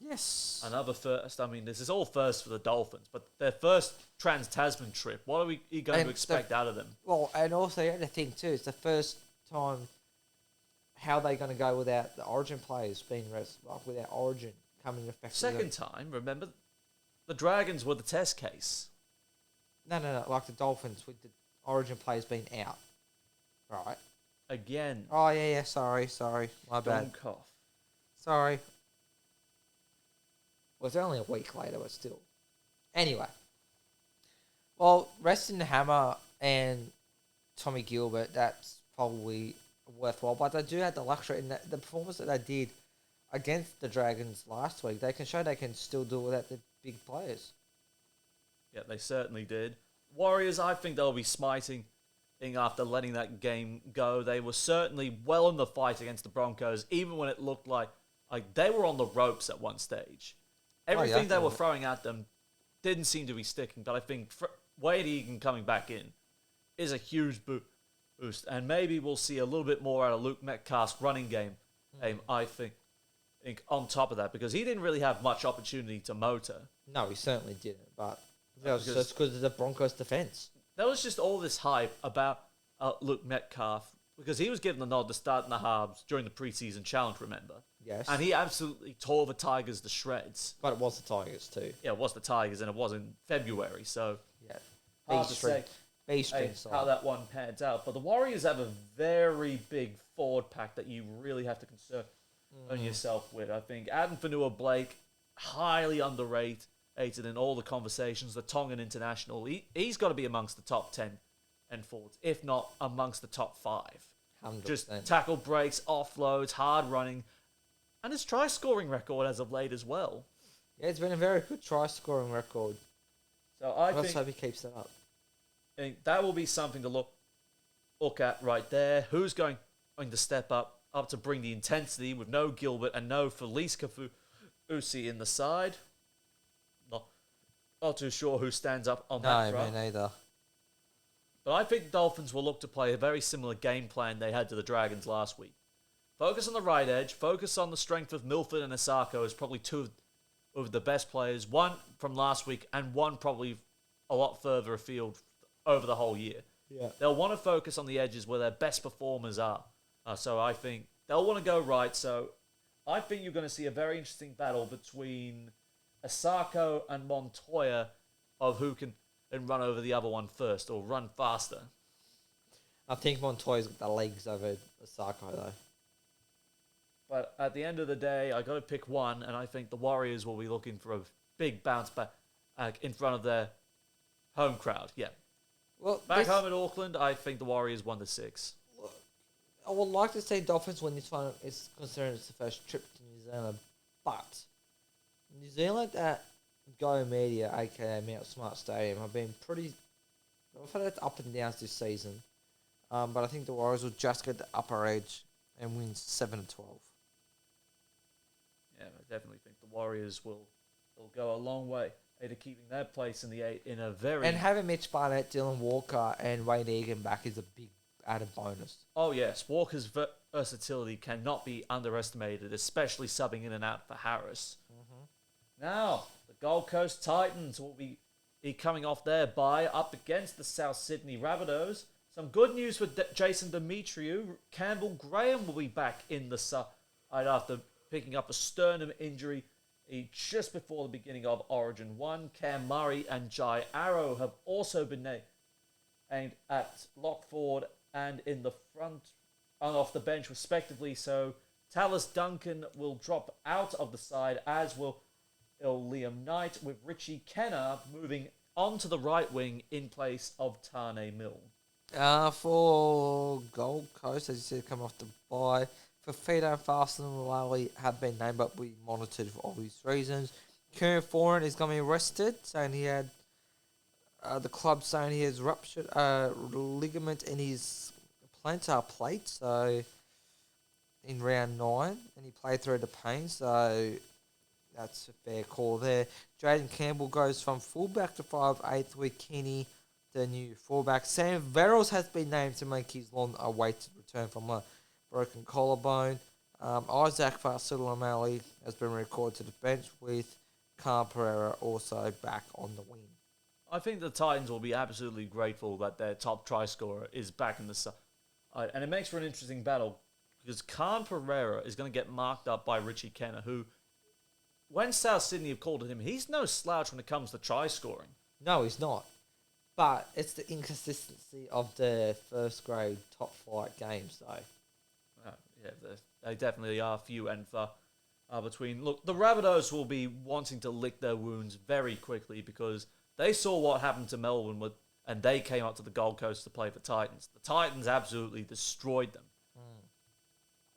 Yes. Another first. I mean, this is all first for the Dolphins, but their first trans-Tasman trip. What are we going And to expect out of them? Well, and also the other thing too, it's the first time how they're going to go without the Origin players being without Origin coming into effect. Second time, remember, the Dragons were the test case. No, like the Dolphins with the Origin players being out. Right. Again. Oh, yeah, sorry, my bad. Don't cough. Sorry. Well, it's only a week later, but still. Anyway. Well, resting the Hammer and Tommy Gilbert, that's probably worthwhile. But they do have the luxury in the performance that they did against the Dragons last week. They can show they can still do it without the big players. Yeah, they certainly did. Warriors, I think they'll be smiting after letting that game go. They were certainly well in the fight against the Broncos, even when it looked like they were on the ropes at one stage. Everything they were throwing at them didn't seem to be sticking, but I think Wade Egan coming back in is a huge boost, and maybe we'll see a little bit more out of Luke Metcalf's running game, I think on top of that, because he didn't really have much opportunity to motor. No, he certainly didn't, but that was just because of the Broncos' defence. There was just all this hype about Luke Metcalf, because he was given the nod to start in the halves during the preseason challenge, remember? Yes. And he absolutely tore the Tigers to shreds. But it was the Tigers too. Yeah, it was the Tigers, and it was in February, so Yeah. hard to say how that one pans out. But the Warriors have a very big forward pack that you really have to concern yourself with. I think Adam Fanua-Blake, highly underrated in all the conversations. The Tongan international, he's got to be amongst the top 10 and forwards, if not amongst the top 5. 100%. Just tackle breaks, offloads, hard running, and his try scoring record as of late as well. Yeah, it's been a very good try scoring record. So Let's hope he keeps that up. I think that will be something to look at right there. Who's going to step up to bring the intensity with no Gilbert and no Felice Kafusi in the side? Not too sure who stands up on that front. No, me neither. But I think the Dolphins will look to play a very similar game plan they had to the Dragons last week. Focus on the right edge. Focus on the strength of Milford and Asako as probably two of the best players. One from last week and one probably a lot further afield over the whole year. Yeah. They'll want to focus on the edges where their best performers are. So I think they'll want to go right. So I think you're going to see a very interesting battle between Asako and Montoya of who can run over the other one first or run faster. I think Montoya's got the legs over Osako, though. But at the end of the day, I got to pick one, and I think the Warriors will be looking for a big bounce back in front of their home crowd. Yeah. Well, Back home at Auckland, I think the Warriors won the 6. I would like to say Dolphins when this one is considered it's the first trip to New Zealand, but New Zealand at Go Media, aka Mount Smart Stadium, have been pretty. I've had it up and downs this season, but I think the Warriors will just get the upper edge and win 7-12. Yeah, I definitely think the Warriors will go a long way to keeping their place in the 8 in a very... And having Mitch Barnett, Dylan Walker, and Wayne Egan back is a big added bonus. Oh, yes. Walker's versatility cannot be underestimated, especially subbing in and out for Harris. Mm-hmm. Now, the Gold Coast Titans will be coming off their bye up against the South Sydney Rabbitohs. Some good news for Jason Demetriou. Campbell Graham will be back in the side after picking up a sternum injury just before the beginning of Origin 1. Cam Murray and Jai Arrow have also been named at lock forward and in the front and off the bench respectively. So Tallis Duncan will drop out of the side, as will Liam Knight, with Richie Kenner moving onto the right wing in place of Tane Milne. For Gold Coast, as you said, come off the bye. Fafita and Fasten and Lally have been named, but we monitored for obvious reasons. Kieran Foran is going to be arrested, saying he had the club saying he has ruptured ligament in his plantar plate. So in round 9, and he played through the pain. So that's a fair call there. Jaden Campbell goes from fullback to 5'8" with Kenny, the new fullback. Sam Verrills has been named to make his long-awaited return from a broken collarbone. Isaac Fasulamali has been recalled to the bench, with Khan Pereira also back on the wing. I think the Titans will be absolutely grateful that their top try scorer is back in the side. And it makes for an interesting battle, because Khan Pereira is going to get marked up by Richie Kenner, who, when South Sydney have called him, he's no slouch when it comes to try scoring. No, he's not. But it's the inconsistency of the first grade top flight games, though. Yeah, they definitely are few and far between. Look, the Rabbitohs will be wanting to lick their wounds very quickly, because they saw what happened to Melbourne and they came up to the Gold Coast to play for Titans. The Titans absolutely destroyed them.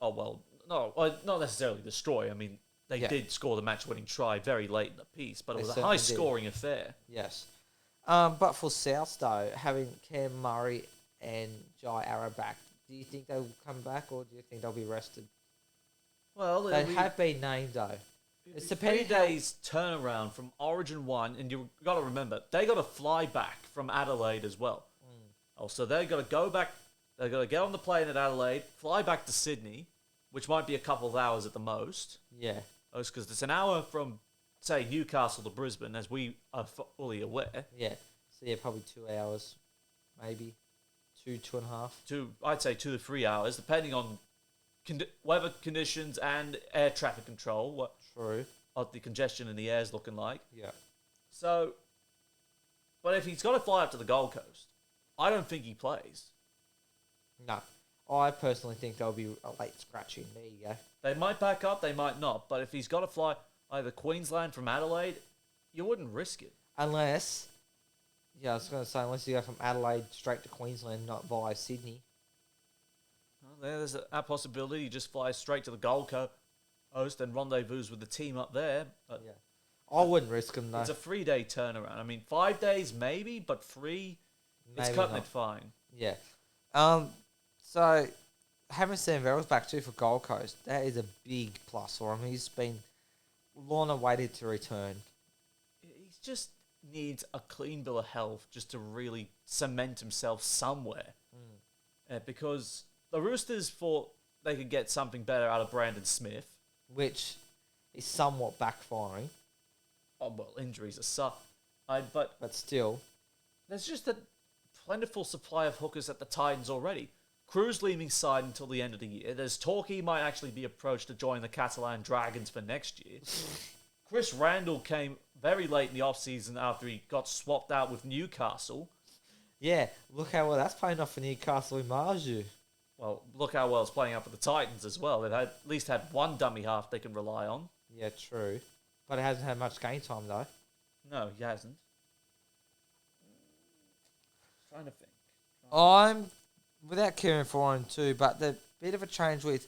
Oh, well, no, not necessarily destroy. I mean, they did score the match-winning try very late in the piece, but it was a high-scoring affair. Yes. But for South, though, having Cam Murray and Jai Arrow back, do you think they will come back, or do you think they'll be rested? Well, they have been named, though. It's a 3 days turnaround from Origin 1, and you've got to remember, they got to fly back from Adelaide as well. Oh, so they've got to go back, they've got to get on the plane at Adelaide, fly back to Sydney, which might be a couple of hours at the most. Yeah. Because it's an hour from, say, Newcastle to Brisbane, as we are fully aware. Yeah. So, yeah, probably 2 hours, maybe. 2.5. I'd say 2 to 3 hours, depending on weather conditions and air traffic control. True. What the congestion in the air is looking like. Yeah. So, but if he's got to fly up to the Gold Coast, I don't think he plays. No. I personally think there'll be a late scratching. There you go. They might back up, they might not. But if he's got to fly either Queensland from Adelaide, you wouldn't risk it. Unless you go from Adelaide straight to Queensland, not via Sydney. Well, there's a possibility. You just fly straight to the Gold Coast and rendezvous with the team up there. But yeah. I wouldn't risk them, though. It's a 3-day turnaround. I mean, 5 days maybe, but 3, it's cutting it fine. Yeah. So, having Sam Verrills back too for Gold Coast, that is a big plus for him. He's been long awaited to return. He just needs a clean bill of health just to really cement himself somewhere. Because the Roosters thought they could get something better out of Brandon Smith. Which is somewhat backfiring. Oh, well, injuries aside. But still. There's just a plentiful supply of hookers at the Titans already. Cruz leaving side until the end of the year. There's talk he might actually be approached to join the Catalan Dragons for next year. Chris Randall came very late in the offseason after he got swapped out with Newcastle. Yeah, look how well that's paying off for Newcastle in Marju. Well, look how well it's playing out for the Titans as well. They've at least had one dummy half they can rely on. Yeah, true. But it hasn't had much game time, though. No, he hasn't. Trying to think. I'm, without caring for him too, but the bit of a change with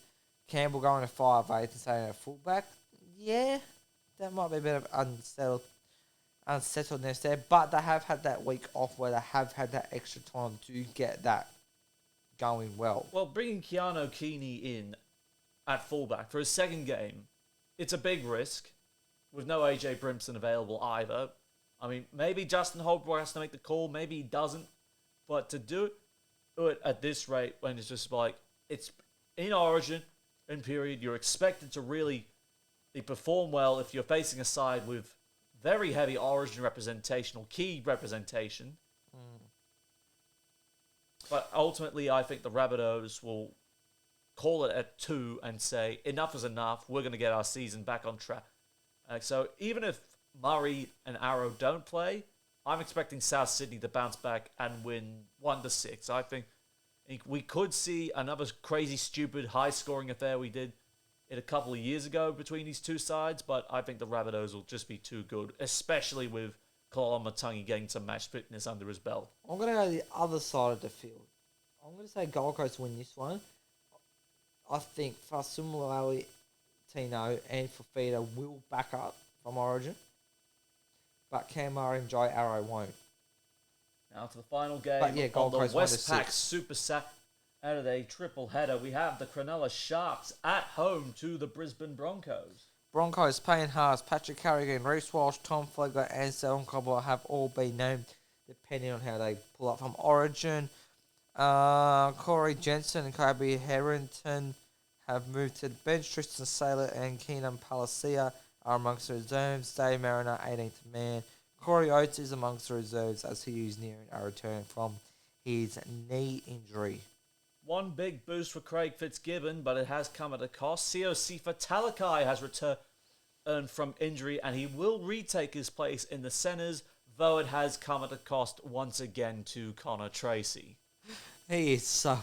Campbell going to 5'8" and saying a fullback, yeah, that might be a bit of unsettledness there. But they have had that week off where they have had that extra time to get that going well. Well, bringing Keanu Keeney in at fullback for his second game, it's a big risk with no AJ Brimson available either. I mean, maybe Justin Holbrook has to make the call, maybe he doesn't. But to do it at this rate, when it's just like, it's in Origin, in period, you're expected to really perform well if you're facing a side with very heavy Origin representation or key representation. But ultimately, I think the Rabbitohs will call it at 2 and say, enough is enough, we're going to get our season back on track. So even if Murray and Arrow don't play, I'm expecting South Sydney to bounce back and win 1-6. I think we could see another crazy, stupid, high-scoring affair we did it a couple of years ago between these two sides, but I think the Rabbitohs will just be too good, especially with Kalamatangi getting some match fitness under his belt. I'm going to go to the other side of the field. I'm going to say Gold Coast win this one. I think Fasumulali, Tino and Fafita will back up from Origin. But Cam Murray and Jai Arrow won't. Now to the final game but yeah, Gold on the Coast Westpac Super Saturday triple header. We have the Cronulla Sharks at home to the Brisbane Broncos. Broncos, Payne Haas, Patrick Carrigan, Reece Walsh, Tom Flegler and Selwyn Cobble have all been named depending on how they pull up from Origin. Corey Jensen and Kobe Harrington have moved to the bench. Tristan Saylor and Keenan Palacia are amongst the reserves. Dave Mariner, 18th man. Corey Oates is amongst the reserves as he is nearing a return from his knee injury. One big boost for Craig Fitzgibbon, but it has come at a cost. Siosifa Talakai has returned from injury, and he will retake his place in the centres, though it has come at a cost once again to Connor Tracy. He is so...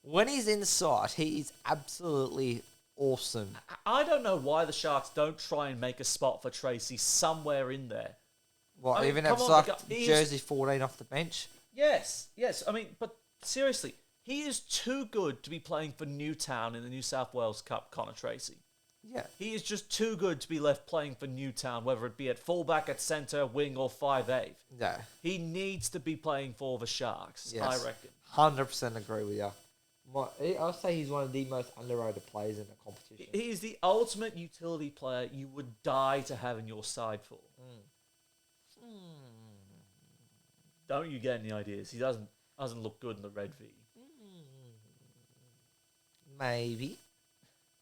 When he's inside, he is absolutely awesome. I don't know why the Sharks don't try and make a spot for Tracy somewhere in there. What, I mean, even come have on, sucked the guy- jersey 14 off the bench? Yes. I mean, but seriously, he is too good to be playing for Newtown in the New South Wales Cup, Connor Tracy. Yeah. He is just too good to be left playing for Newtown, whether it be at fullback, at centre, wing, or 5'8". Yeah. He needs to be playing for the Sharks, Yes. I reckon. 100% agree with you. I'll say he's one of the most underrated players in the competition. He is the ultimate utility player you would die to have in your side for. Don't you get any ideas? He doesn't look good in the red V. Maybe.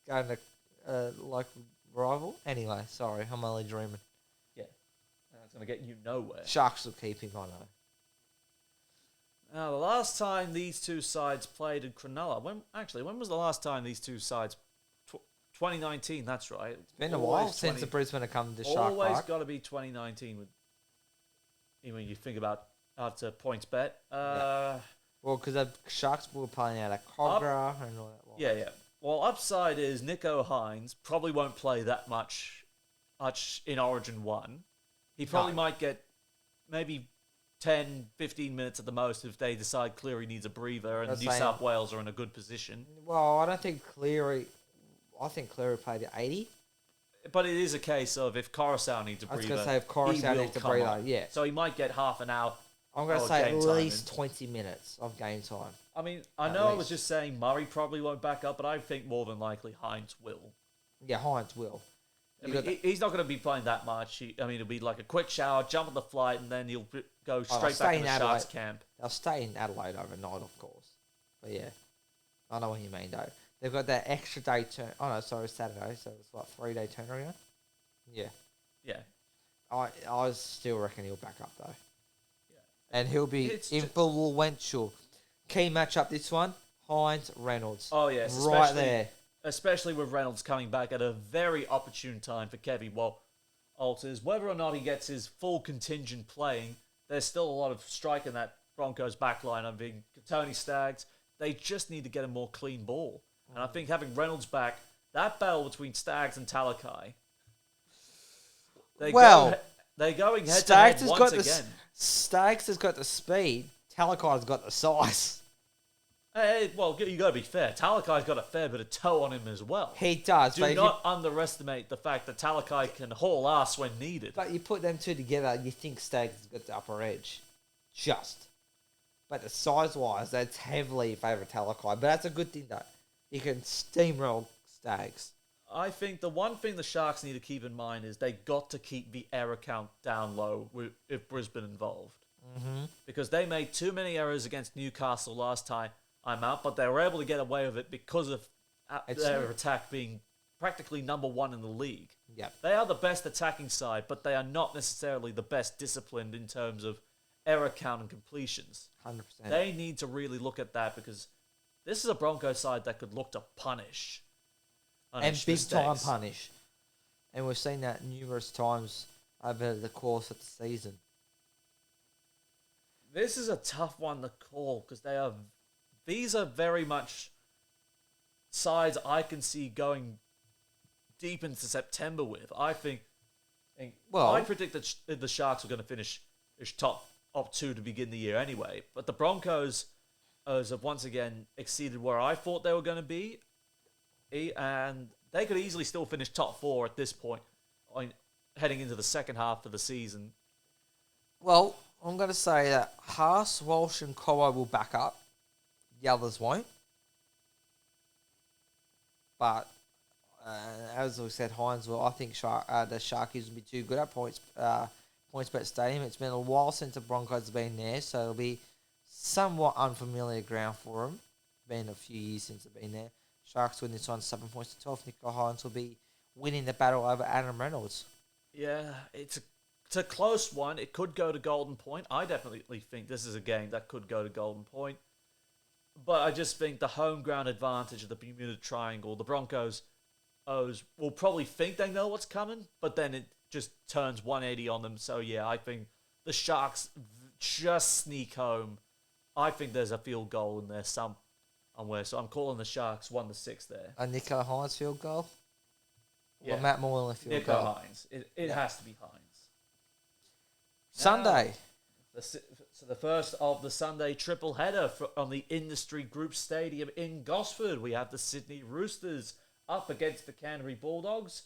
Going to local rival. Anyway, sorry, I'm only dreaming. Yeah. That's going to get you nowhere. Sharks will keep him, I know. Now, the last time these two sides played in Cronulla, when was the last time these two sides... 2019, that's right. It's been a while since the Brisbane have come to Shark Always Park. got to be 2019 when you think about after points bet. Well, because the Sharks were playing out of Cogra and all that. Yeah. Well, upside is Nico Hines probably won't play that much in Origin 1. He probably might get maybe 10, 15 minutes at the most if they decide Cleary needs a breather and New South Wales are in a good position. Well, I don't think Cleary... I think Cleary played at 80. But it is a case of if Coruscant needs a breather, I was going to say if Coruscant needs a breather, yeah. So he might get half an hour. I'm going to say at least 20 minutes of game time. I mean, I know I was just saying Murray probably won't back up, but I think more than likely Hines will. Yeah, Hines will. I mean, he's not going to be playing that much. It'll be like a quick shower, jump on the flight, and then he'll go straight back to the Sharks camp. They'll stay in Adelaide overnight, of course. But yeah, I know what you mean, though. They've got that extra day Saturday, so it's like 3-day turnaround. Yeah. Yeah. I still reckon he'll back up, though. And he'll be It's influential. Key matchup this one, Hines Reynolds. Oh yes, right there. Especially with Reynolds coming back at a very opportune time for Kevy Walters. Whether or not he gets his full contingent playing, there's still a lot of strike in that Broncos backline. I think Tony Staggs, they just need to get a more clean ball. And I think having Reynolds back, that battle between Staggs and Talakai, they're going head to head once again. Staggs has got the speed. Talakai's got the size. Hey, well, you got to be fair. Talakai's got a fair bit of toe on him as well. He does. Do not underestimate the fact that Talakai can haul ass when needed. But you put them two together, you think Staggs has got the upper edge. But the size-wise, that's heavily in favour of Talakai. But that's a good thing, though. You can steamroll Staggs. I think the one thing the Sharks need to keep in mind is they got to keep the error count down low if Brisbane involved. Mm-hmm. Because they made too many errors against Newcastle last time I'm out, but they were able to get away with it because of their attack being practically number one in the league. Yep. They are the best attacking side, but they are not necessarily the best disciplined in terms of error count and completions. 100%. They need to really look at that because this is a Broncos side that could look to punish and big-time punish. And we've seen that numerous times over the course of the season. This is a tough one to call because these are very much sides I can see going deep into September with. I predict that the Sharks are going to finish top two to begin the year anyway. But the Broncos have once again exceeded where I thought they were going to be. And they could easily still finish top four at this point, heading into the second half of the season. Well, I'm going to say that Haas, Walsh and Cobbo will back up. The others won't. But as we said, Hines will. I think the Sharkies will be too good at PointsBet Stadium. It's been a while since the Broncos have been there, so it'll be somewhat unfamiliar ground for them. Been a few years since they've been there. Sharks win this one 7 points to 12. Nico Hines will be winning the battle over Adam Reynolds. Yeah, it's a close one. It could go to Golden Point. I definitely think this is a game that could go to Golden Point. But I just think the home ground advantage of the Bermuda Triangle, the Broncos will probably think they know what's coming, but then it just turns 180 on them. So yeah, I think the Sharks just sneak home. I think there's a field goal in there somewhere. So I'm calling the Sharks 1-6 there. A Nico Hines field goal? Yeah. Or Matt Moylan field goal? Nico Hines. It has to be Hines. Sunday. So the first of the Sunday triple header on the Industry Group Stadium in Gosford. We have the Sydney Roosters up against the Canterbury Bulldogs.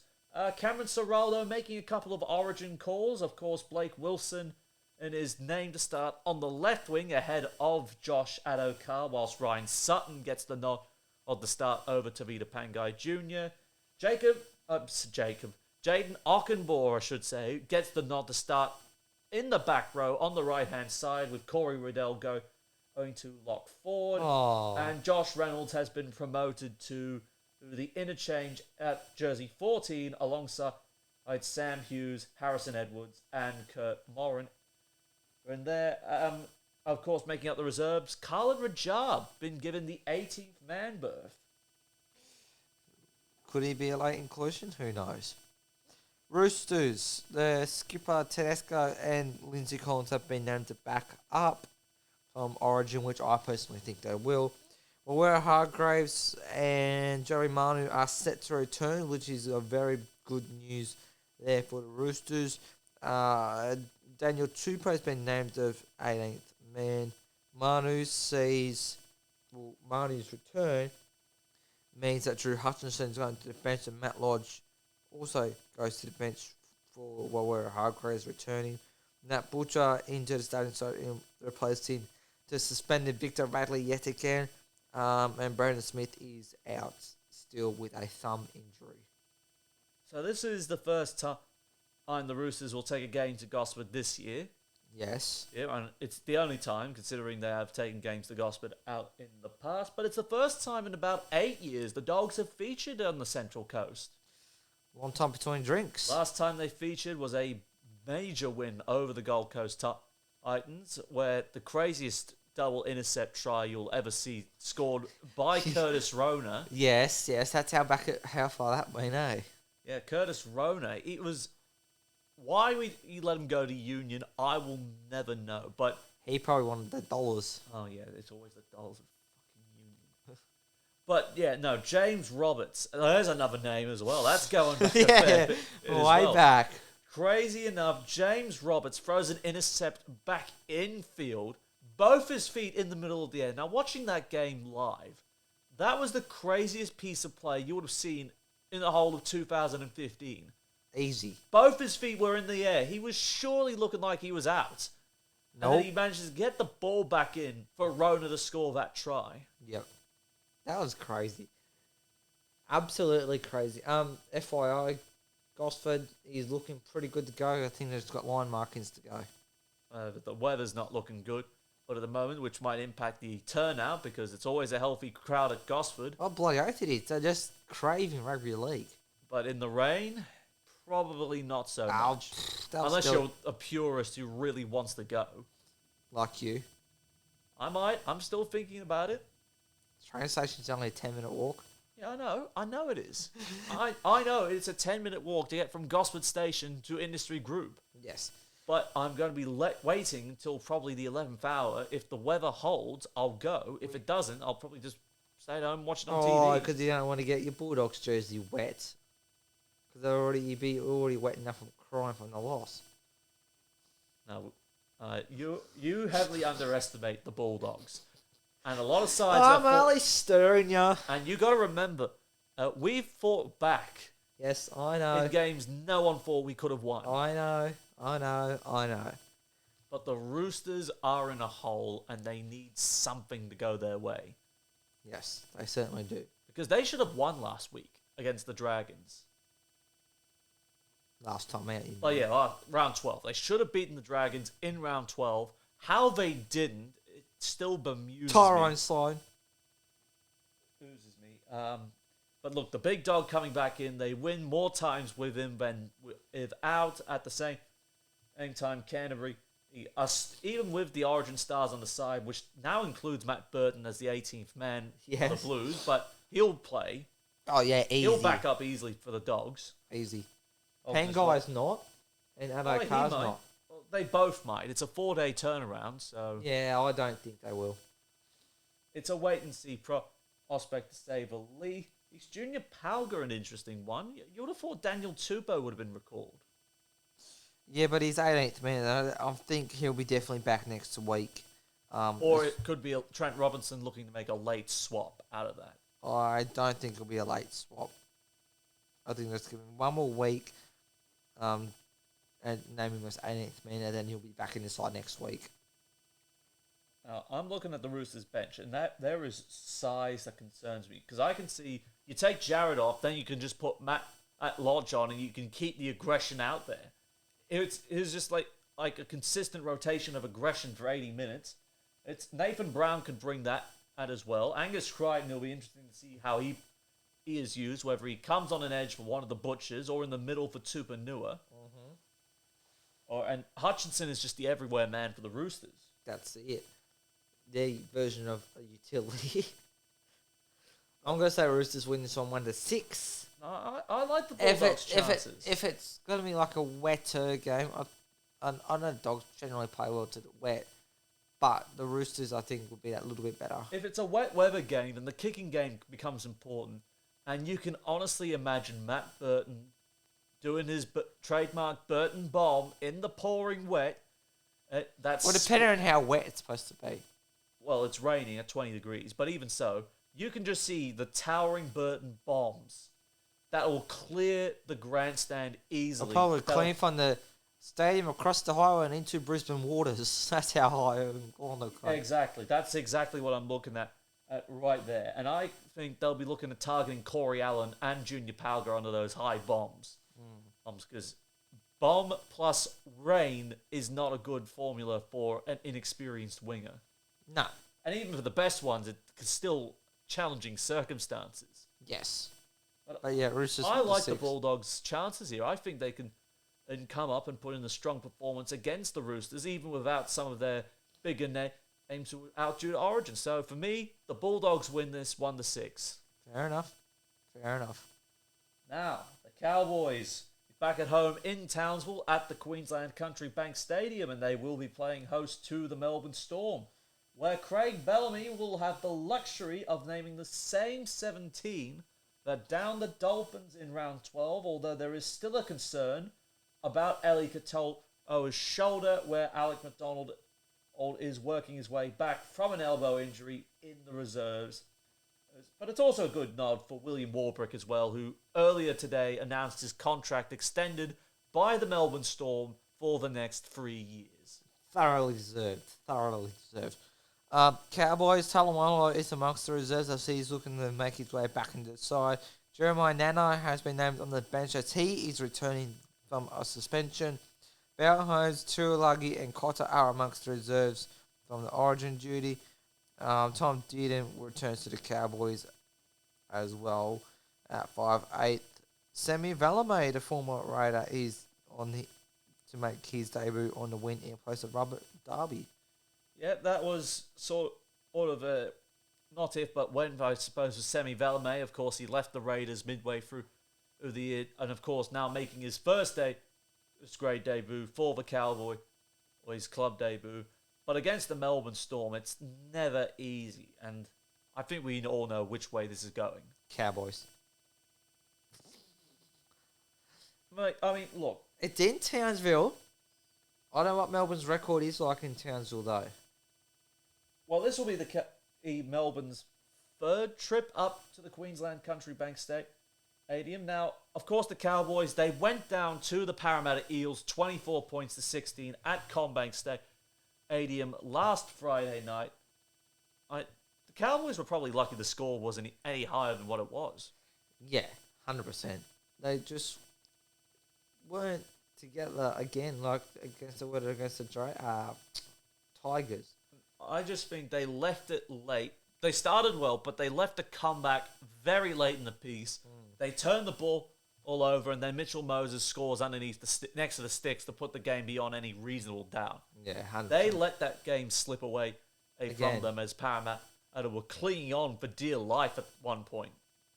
Cameron Ciraldo making a couple of origin calls. Of course, Blake Wilson and is named to start on the left wing ahead of Josh Adokar, whilst Ryan Sutton gets the nod of the start over Tavita Pangai Jr. Jaden Ockenbaugh, I should say, gets the nod to start in the back row on the right-hand side with Corey Riddell going to lock forward. Oh. And Josh Reynolds has been promoted to the interchange at jersey 14 alongside Sam Hughes, Harrison Edwards, and Kurt Morin. And there, of course, making up the reserves, Khalid Rajab been given the 18th man berth. Could he be a late inclusion? Who knows? Roosters, the skipper Tedesco and Lindsay Collins have been named to back up Origin, which I personally think they will. Wawera Hargraves and Joey Manu are set to return, which is a very good news there for the Roosters. Daniel Tupou has been named the 18th man. Manu's return means that Drew Hutchinson is going to the bench and Matt Lodge also goes to the bench for Wawera Hargraves returning. Nat Butcher injured the starting side and replaced him to suspended Victor Radley yet again. And Brandon Smith is out still with a thumb injury. So this is the first time the Roosters will take a game to Gosford this year. Yes. Yeah, and it's the only time, considering they have taken games to Gosford out in the past. But it's the first time in about 8 years the Dogs have featured on the Central Coast. Long time between drinks. Last time they featured was a major win over the Gold Coast Titans, where the craziest double intercept try you'll ever see scored by Curtis Rona. Yes, that's how far that went, eh? Yeah, Curtis Rona. It was why you let him go to Union. I will never know. But He probably wanted the dollars. oh yeah, it's always the dollars of fucking Union. But yeah, no, James Roberts. There's another name as well. That's going back a fair bit as way well. back. Crazy enough, James Roberts throws an intercept back infield, both his feet in the middle of the air. Now, watching that game live, that was the craziest piece of play you would have seen in the whole of 2015. Easy. Both his feet were in the air. He was surely looking like he was out. And then Nope. he manages to get the ball back in for Rona to score that try. Yep. That was crazy. Absolutely crazy. FYI, Gosford is looking pretty good to go. I think they've got line markings to go. But the weather's not looking good. But at the moment, which might impact the turnout because it's always a healthy crowd at Gosford. Oh, bloody oath it is. They're just craving rugby league. But in the rain, probably not so Oh, much. they'll Unless still- you're a purist who really wants to go. Like you. I might. I'm still thinking about it. Train station's only a 10-minute walk. Yeah, I know. I know it is. I know it's a 10-minute walk to get from Gosford Station to Industry Group. Yes. But I'm going to be waiting until probably the 11th hour. If the weather holds, I'll go. If it doesn't, I'll probably just stay at home and watch it on Oh, TV. because you don't want to get your Bulldogs jersey wet. Because you'd be already wet enough from crying from the loss. No, you heavily underestimate the Bulldogs. And a lot of sides I'm are only stirring ya. and you got to remember, we've fought back Yes, I know. in games no one thought we could have won. I know. But the Roosters are in a hole and they need something to go their way. Yes, they certainly do. Because they should have won last week against the Dragons. Last time out. Oh yeah, round 12. They should have beaten the Dragons in round 12. How they didn't, it still bemuses Tyrone me. Slide. Oozes me. But look, the big dog coming back in, they win more times with him than without. At the same time, Canterbury, even with the Origin stars on the side, which now includes Matt Burton as the 18th man for Yes. the Blues, but he'll play. Oh, yeah, easy. He'll back up easily for the Dogs. Easy. obviously. Pengai's not. And Oh, Adelaide he Carr's might. not. Well, they both might. It's a 4-day turnaround, so Yeah, I don't think they will. it's a wait-and-see prospect to say the least. Is Junior Palger an interesting one? You would have thought Daniel Tupou would have been recalled. Yeah, but he's 18th man. I think he'll be definitely back next week. Or it could be Trent Robinson looking to make a late swap out of that. I don't think it'll be a late swap. I think let's give him one more week, and name him as 18th man, and then he'll be back in the side next week. Now, I'm looking at the Roosters bench, and that there is size that concerns me. Because I can see, you take Jared off, then you can just put Matt at Lodge on, and you can keep the aggression out there. It's just like a consistent rotation of aggression for 80 minutes. It's Nathan Brown could bring that at as well. Angus Crichton, it'll be interesting to see how he is used, whether he comes on an edge for one of the Butchers or in the middle for Tupanua. And Hutchinson is just the everywhere man for the Roosters. That's it. Their version of a utility. I'm going to say Roosters win this one 1-6. I like the Bulldogs' chances. If it's going to be like a wetter game, I know dogs generally play well to the wet, but the Roosters I think will be that little bit better. If it's a wet weather game, then the kicking game becomes important. And you can honestly imagine Matt Burton doing his trademark Burton bomb in the pouring wet. That's Well, depending on how wet it's supposed to be. Well, it's raining at 20 degrees, but even so, you can just see the towering Burton bombs that will clear the grandstand easily. I'll probably clean from the stadium across the highway and into Brisbane waters. That's how high I'm on the coast. Exactly. That's exactly what I'm looking at right there. And I think they'll be looking at targeting Corey Allen and Junior Palger under those high bombs. Because bomb plus rain is not a good formula for an inexperienced winger. No. And even for the best ones, it's still challenging circumstances. Yes. But yeah, Roosters. I like the 6. Bulldogs' chances here. I think they can and come up and put in a strong performance against the Roosters, even without some of their bigger names who were out due to Origin. So for me, the Bulldogs win this 1-6. Fair enough. Fair enough. Now, the Cowboys back at home in Townsville at the Queensland Country Bank Stadium, and they will be playing host to the Melbourne Storm, where Craig Bellamy will have the luxury of naming the same 17 that downed the Dolphins in round 12, although there is still a concern about Eli Katoa's shoulder, where Alec McDonald is working his way back from an elbow injury in the reserves. But it's also a good nod for William Warbrick as well, who earlier today announced his contract extended by the Melbourne Storm for the next 3 years. Thoroughly deserved. Thoroughly deserved. Cowboys, Talawalo is amongst the reserves as he's looking to make his way back into the side. Jeremiah Nano has been named on the bench as he is returning from a suspension. Bauerholz, Tuolagi and Cotter are amongst the reserves from the Origin duty. Tom Dearden returns to the Cowboys as well at 5'8". Semi Valame, the former Raider, is to make his debut on the win in place of Robert Darby. Yeah, that was sort of a not if but when, I suppose, for Semi Valame. Of course, he left the Raiders midway through the year, and of course now making his first grade debut for the Cowboy, or his club debut. But against the Melbourne Storm, it's never easy, and I think we all know which way this is going. Cowboys. I mean, look. It's in Townsville. I don't know what Melbourne's record is like in Townsville, though. Well, this will be the Melbourne's third trip up to the Queensland Country Bank Stadium. Now, of course, the Cowboys, they went down to the Parramatta Eels 24 points to 16 at CommBank Stadium last Friday night. The Cowboys were probably lucky the score wasn't any higher than what it was. Yeah, 100%. They just weren't together again, like against the Tigers. I just think they left it late. They started well, but they left a comeback very late in the piece. They turned the ball all over, and then Mitchell Moses scores underneath next to the sticks to put the game beyond any reasonable doubt. Yeah, 100%. They let that game slip away from them as Parramatta were clinging on for dear life at one point.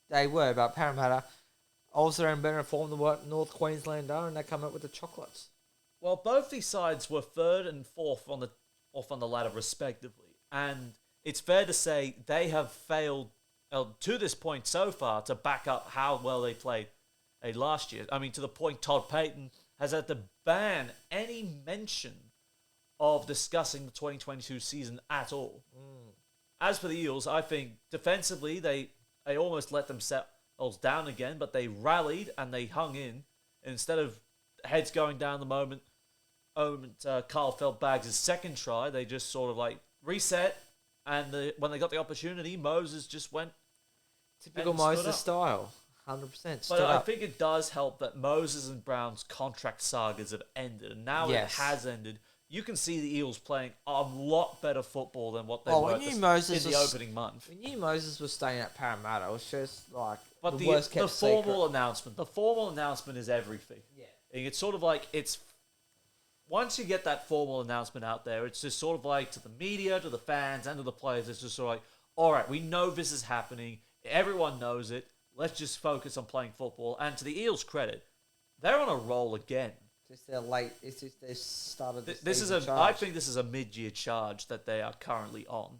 They were, but Parramatta also in better form than what North Queensland are, and they come up with the chocolates. Well, both these sides were third and fourth on the ladder respectively, and it's fair to say they have failed to this point so far to back up how well they played last year. I mean, to the point Todd Payton has had to ban any mention of discussing the 2022 season at all. As for the Eels, I think defensively they almost let themselves down again, but they rallied and they hung in. Instead of heads going down the moment Carl Feldbags' second try, they just sort of like reset, and when they got the opportunity, Moses just went. Typical Moses style, 100%. But I think it does help that Moses and Brown's contract sagas have ended, and now it has ended. You can see the Eels playing a lot better football than what they were in the opening month. We knew Moses was staying at Parramatta. It was just like but the worst kept secret. The formal announcement is everything. Yeah. And it's sort of like once you get that formal announcement out there, it's just sort of like to the media, to the fans, and to the players, it's just sort of like, all right, we know this is happening. Everyone knows it. Let's just focus on playing football. And to the Eels' credit, they're on a roll again. Just their late. It's just they started. I think this is a mid-year charge that they are currently on.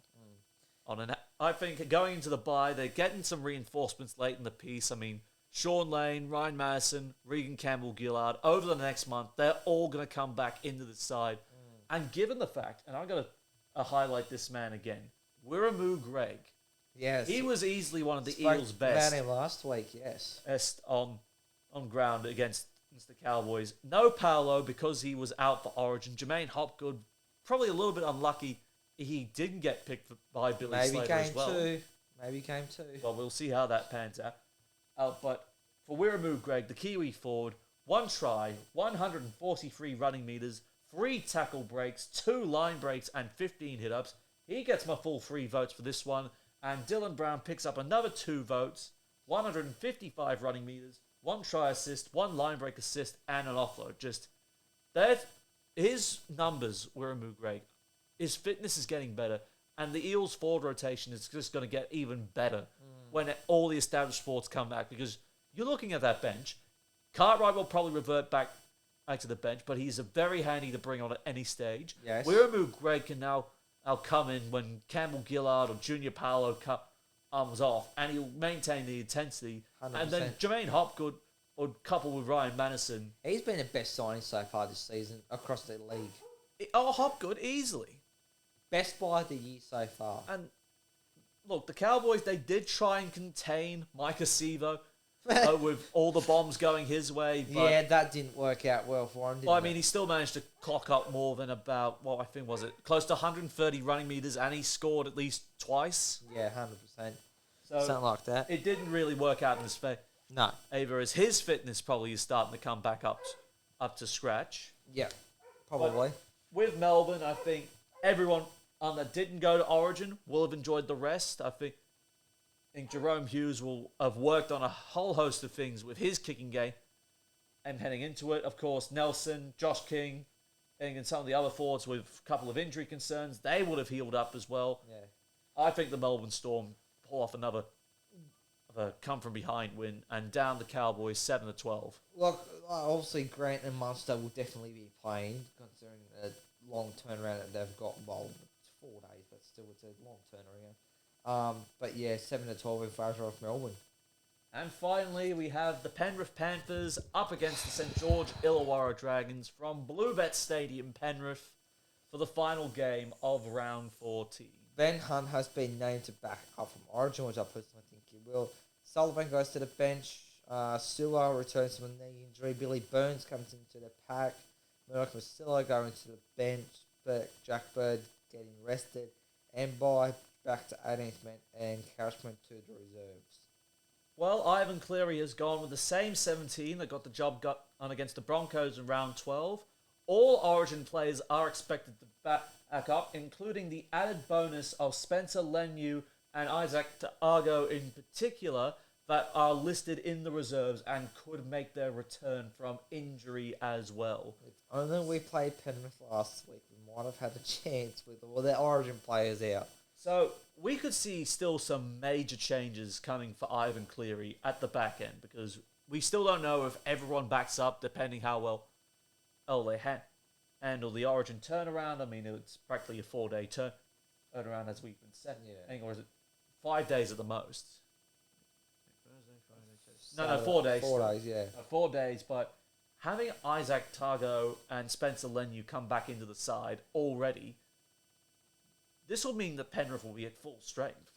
I think going into the bye, they're getting some reinforcements late in the piece. I mean, Sean Lane, Ryan Madison, Regan Campbell-Gillard, over the next month, they're all going to come back into the side. And given the fact, and I'm going to highlight this man again, Wiramu Greg. Yes. He was easily one of the Eels' best. About him last week, yes. Best on ground against the Cowboys. No Paolo because he was out for Origin. Jermaine Hopgood, probably a little bit unlucky he didn't get picked by Billy Slater as well. Maybe came too. Well, we'll see how that pans out. But for Wiramu Greg, the Kiwi forward, 1 try, 143 running meters, 3 tackle breaks, 2 line breaks, and 15 hit-ups. He gets my full 3 votes for this one. And Dylan Brown picks up another 2 votes, 155 running meters, 1 try assist, 1 line break assist, and an offload. Just that his numbers were great. His fitness is getting better, and the Eels' forward rotation is just going to get even better when all the established forwards come back. Because you're looking at that bench. Cartwright will probably revert back to the bench, but he's very handy to bring on at any stage. Yes. Wiramu Greg can now come in when Campbell Gillard or Junior Paolo comes off, and he'll maintain the intensity. 100%. And then Jermaine Hopgood or coupled with Ryan Madison. He's been the best signing so far this season across the league. Hopgood, easily. Best buy of the year so far. And look, the Cowboys, they did try and contain Mike Acevo with all the bombs going his way. But, yeah, that didn't work out well for him, did he still managed to clock up more than about, I think was it, close to 130 running meters, and he scored at least twice. Yeah, 100%. So something like that. It didn't really work out in his favor. No. As his fitness probably is starting to come back up to scratch. Yeah, probably. But with Melbourne, I think everyone that didn't go to Origin will have enjoyed the rest. I think Jerome Hughes will have worked on a whole host of things with his kicking game and heading into it. Of course, Nelson, Josh King, and some of the other forwards with a couple of injury concerns, they would have healed up as well. Yeah. I think the Melbourne Storm pull off another come from behind win and down the Cowboys 7-12. Look, obviously Grant and Munster will definitely be playing, considering the long turnaround that they've got. Well, it's 4 days, but still it's a long turnaround. But yeah, 7-12 in favour of Melbourne. And finally, we have the Penrith Panthers up against the St George Illawarra Dragons from Bluebet Stadium, Penrith, for the final game of round 14. Ben Hunt has been named to back up from Origin, which I personally think he will. Sullivan goes to the bench. Sua returns from a knee injury. Billy Burns comes into the pack. Murdoch Masillo going to the bench. But Jack Bird getting rested. Mbai back to 18th man, and Cashman to the reserves. Well, Ivan Cleary has gone with the same 17 that got the job done against the Broncos in round 12. All Origin players are expected to back up, including the added bonus of Spencer Leniu and Isaac Argo in particular, that are listed in the reserves and could make their return from injury as well. If only we played Penrith last week, we might have had a chance with all their Origin players out. So we could see still some major changes coming for Ivan Cleary at the back end, because we still don't know if everyone backs up, depending how well they handle the Origin turnaround. I mean, it's practically a 4-day turnaround, as we've been saying. Yeah. Or is it 5 days at the most? Saturday, 4 days. 4 days, yeah. 4 days, but having Isaac Targo and Spencer Leniu come back into the side already, this will mean that Penrith will be at full strength.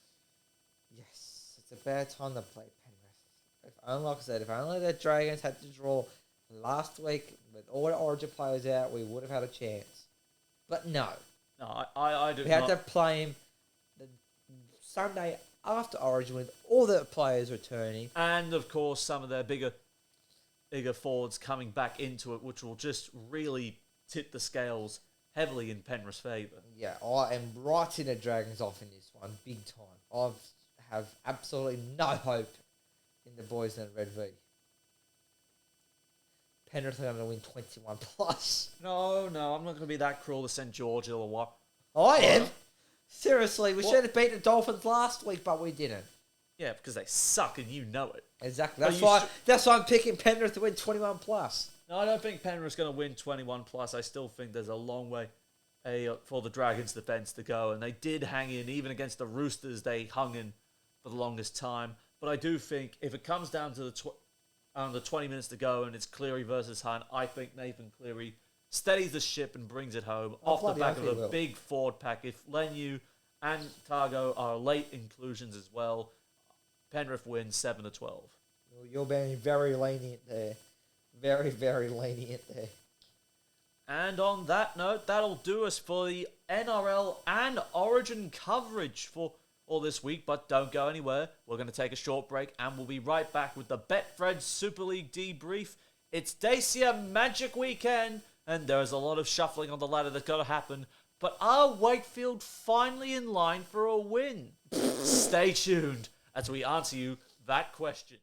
Yes, it's a bad time to play Penrith. If only, like I said, if only the Dragons had to draw last week with all the Origin players out, we would have had a chance. But no. No, I do We not. had to play him the Sunday after Origin with all the players returning. And, of course, some of their bigger forwards coming back into it, which will just really tip the scales heavily in Penrith's favour. Yeah, I am right in the Dragons off in this one, big time. I have absolutely no hope in the boys in Red V. Penrith are going to win 21 plus. No, I'm not going to be that cruel to St George Illawarra. I am. Seriously, we should have beat the Dolphins last week, but we didn't. Yeah, because they suck and you know it. Exactly. That's why I'm picking Penrith to win 21 plus. No, I don't think Penrith's going to win 21 plus. I still think there's a long way for the Dragons' defence to go, and they did hang in. Even against the Roosters, they hung in for the longest time. But I do think if it comes down to the 20 minutes to go and it's Cleary versus Hunt, I think Nathan Cleary steadies the ship and brings it home off the back of a big forward pack. If Leniu and Targo are late inclusions as well, Penrith wins 7-12. You're being very lenient there. Very, very lenient there. And on that note, that'll do us for the NRL and Origin coverage for all this week. But don't go anywhere. We're going to take a short break and we'll be right back with the Betfred Super League debrief. It's Dacia Magic Weekend and there's a lot of shuffling on the ladder that's got to happen. But are Wakefield finally in line for a win? Stay tuned as we answer you that question.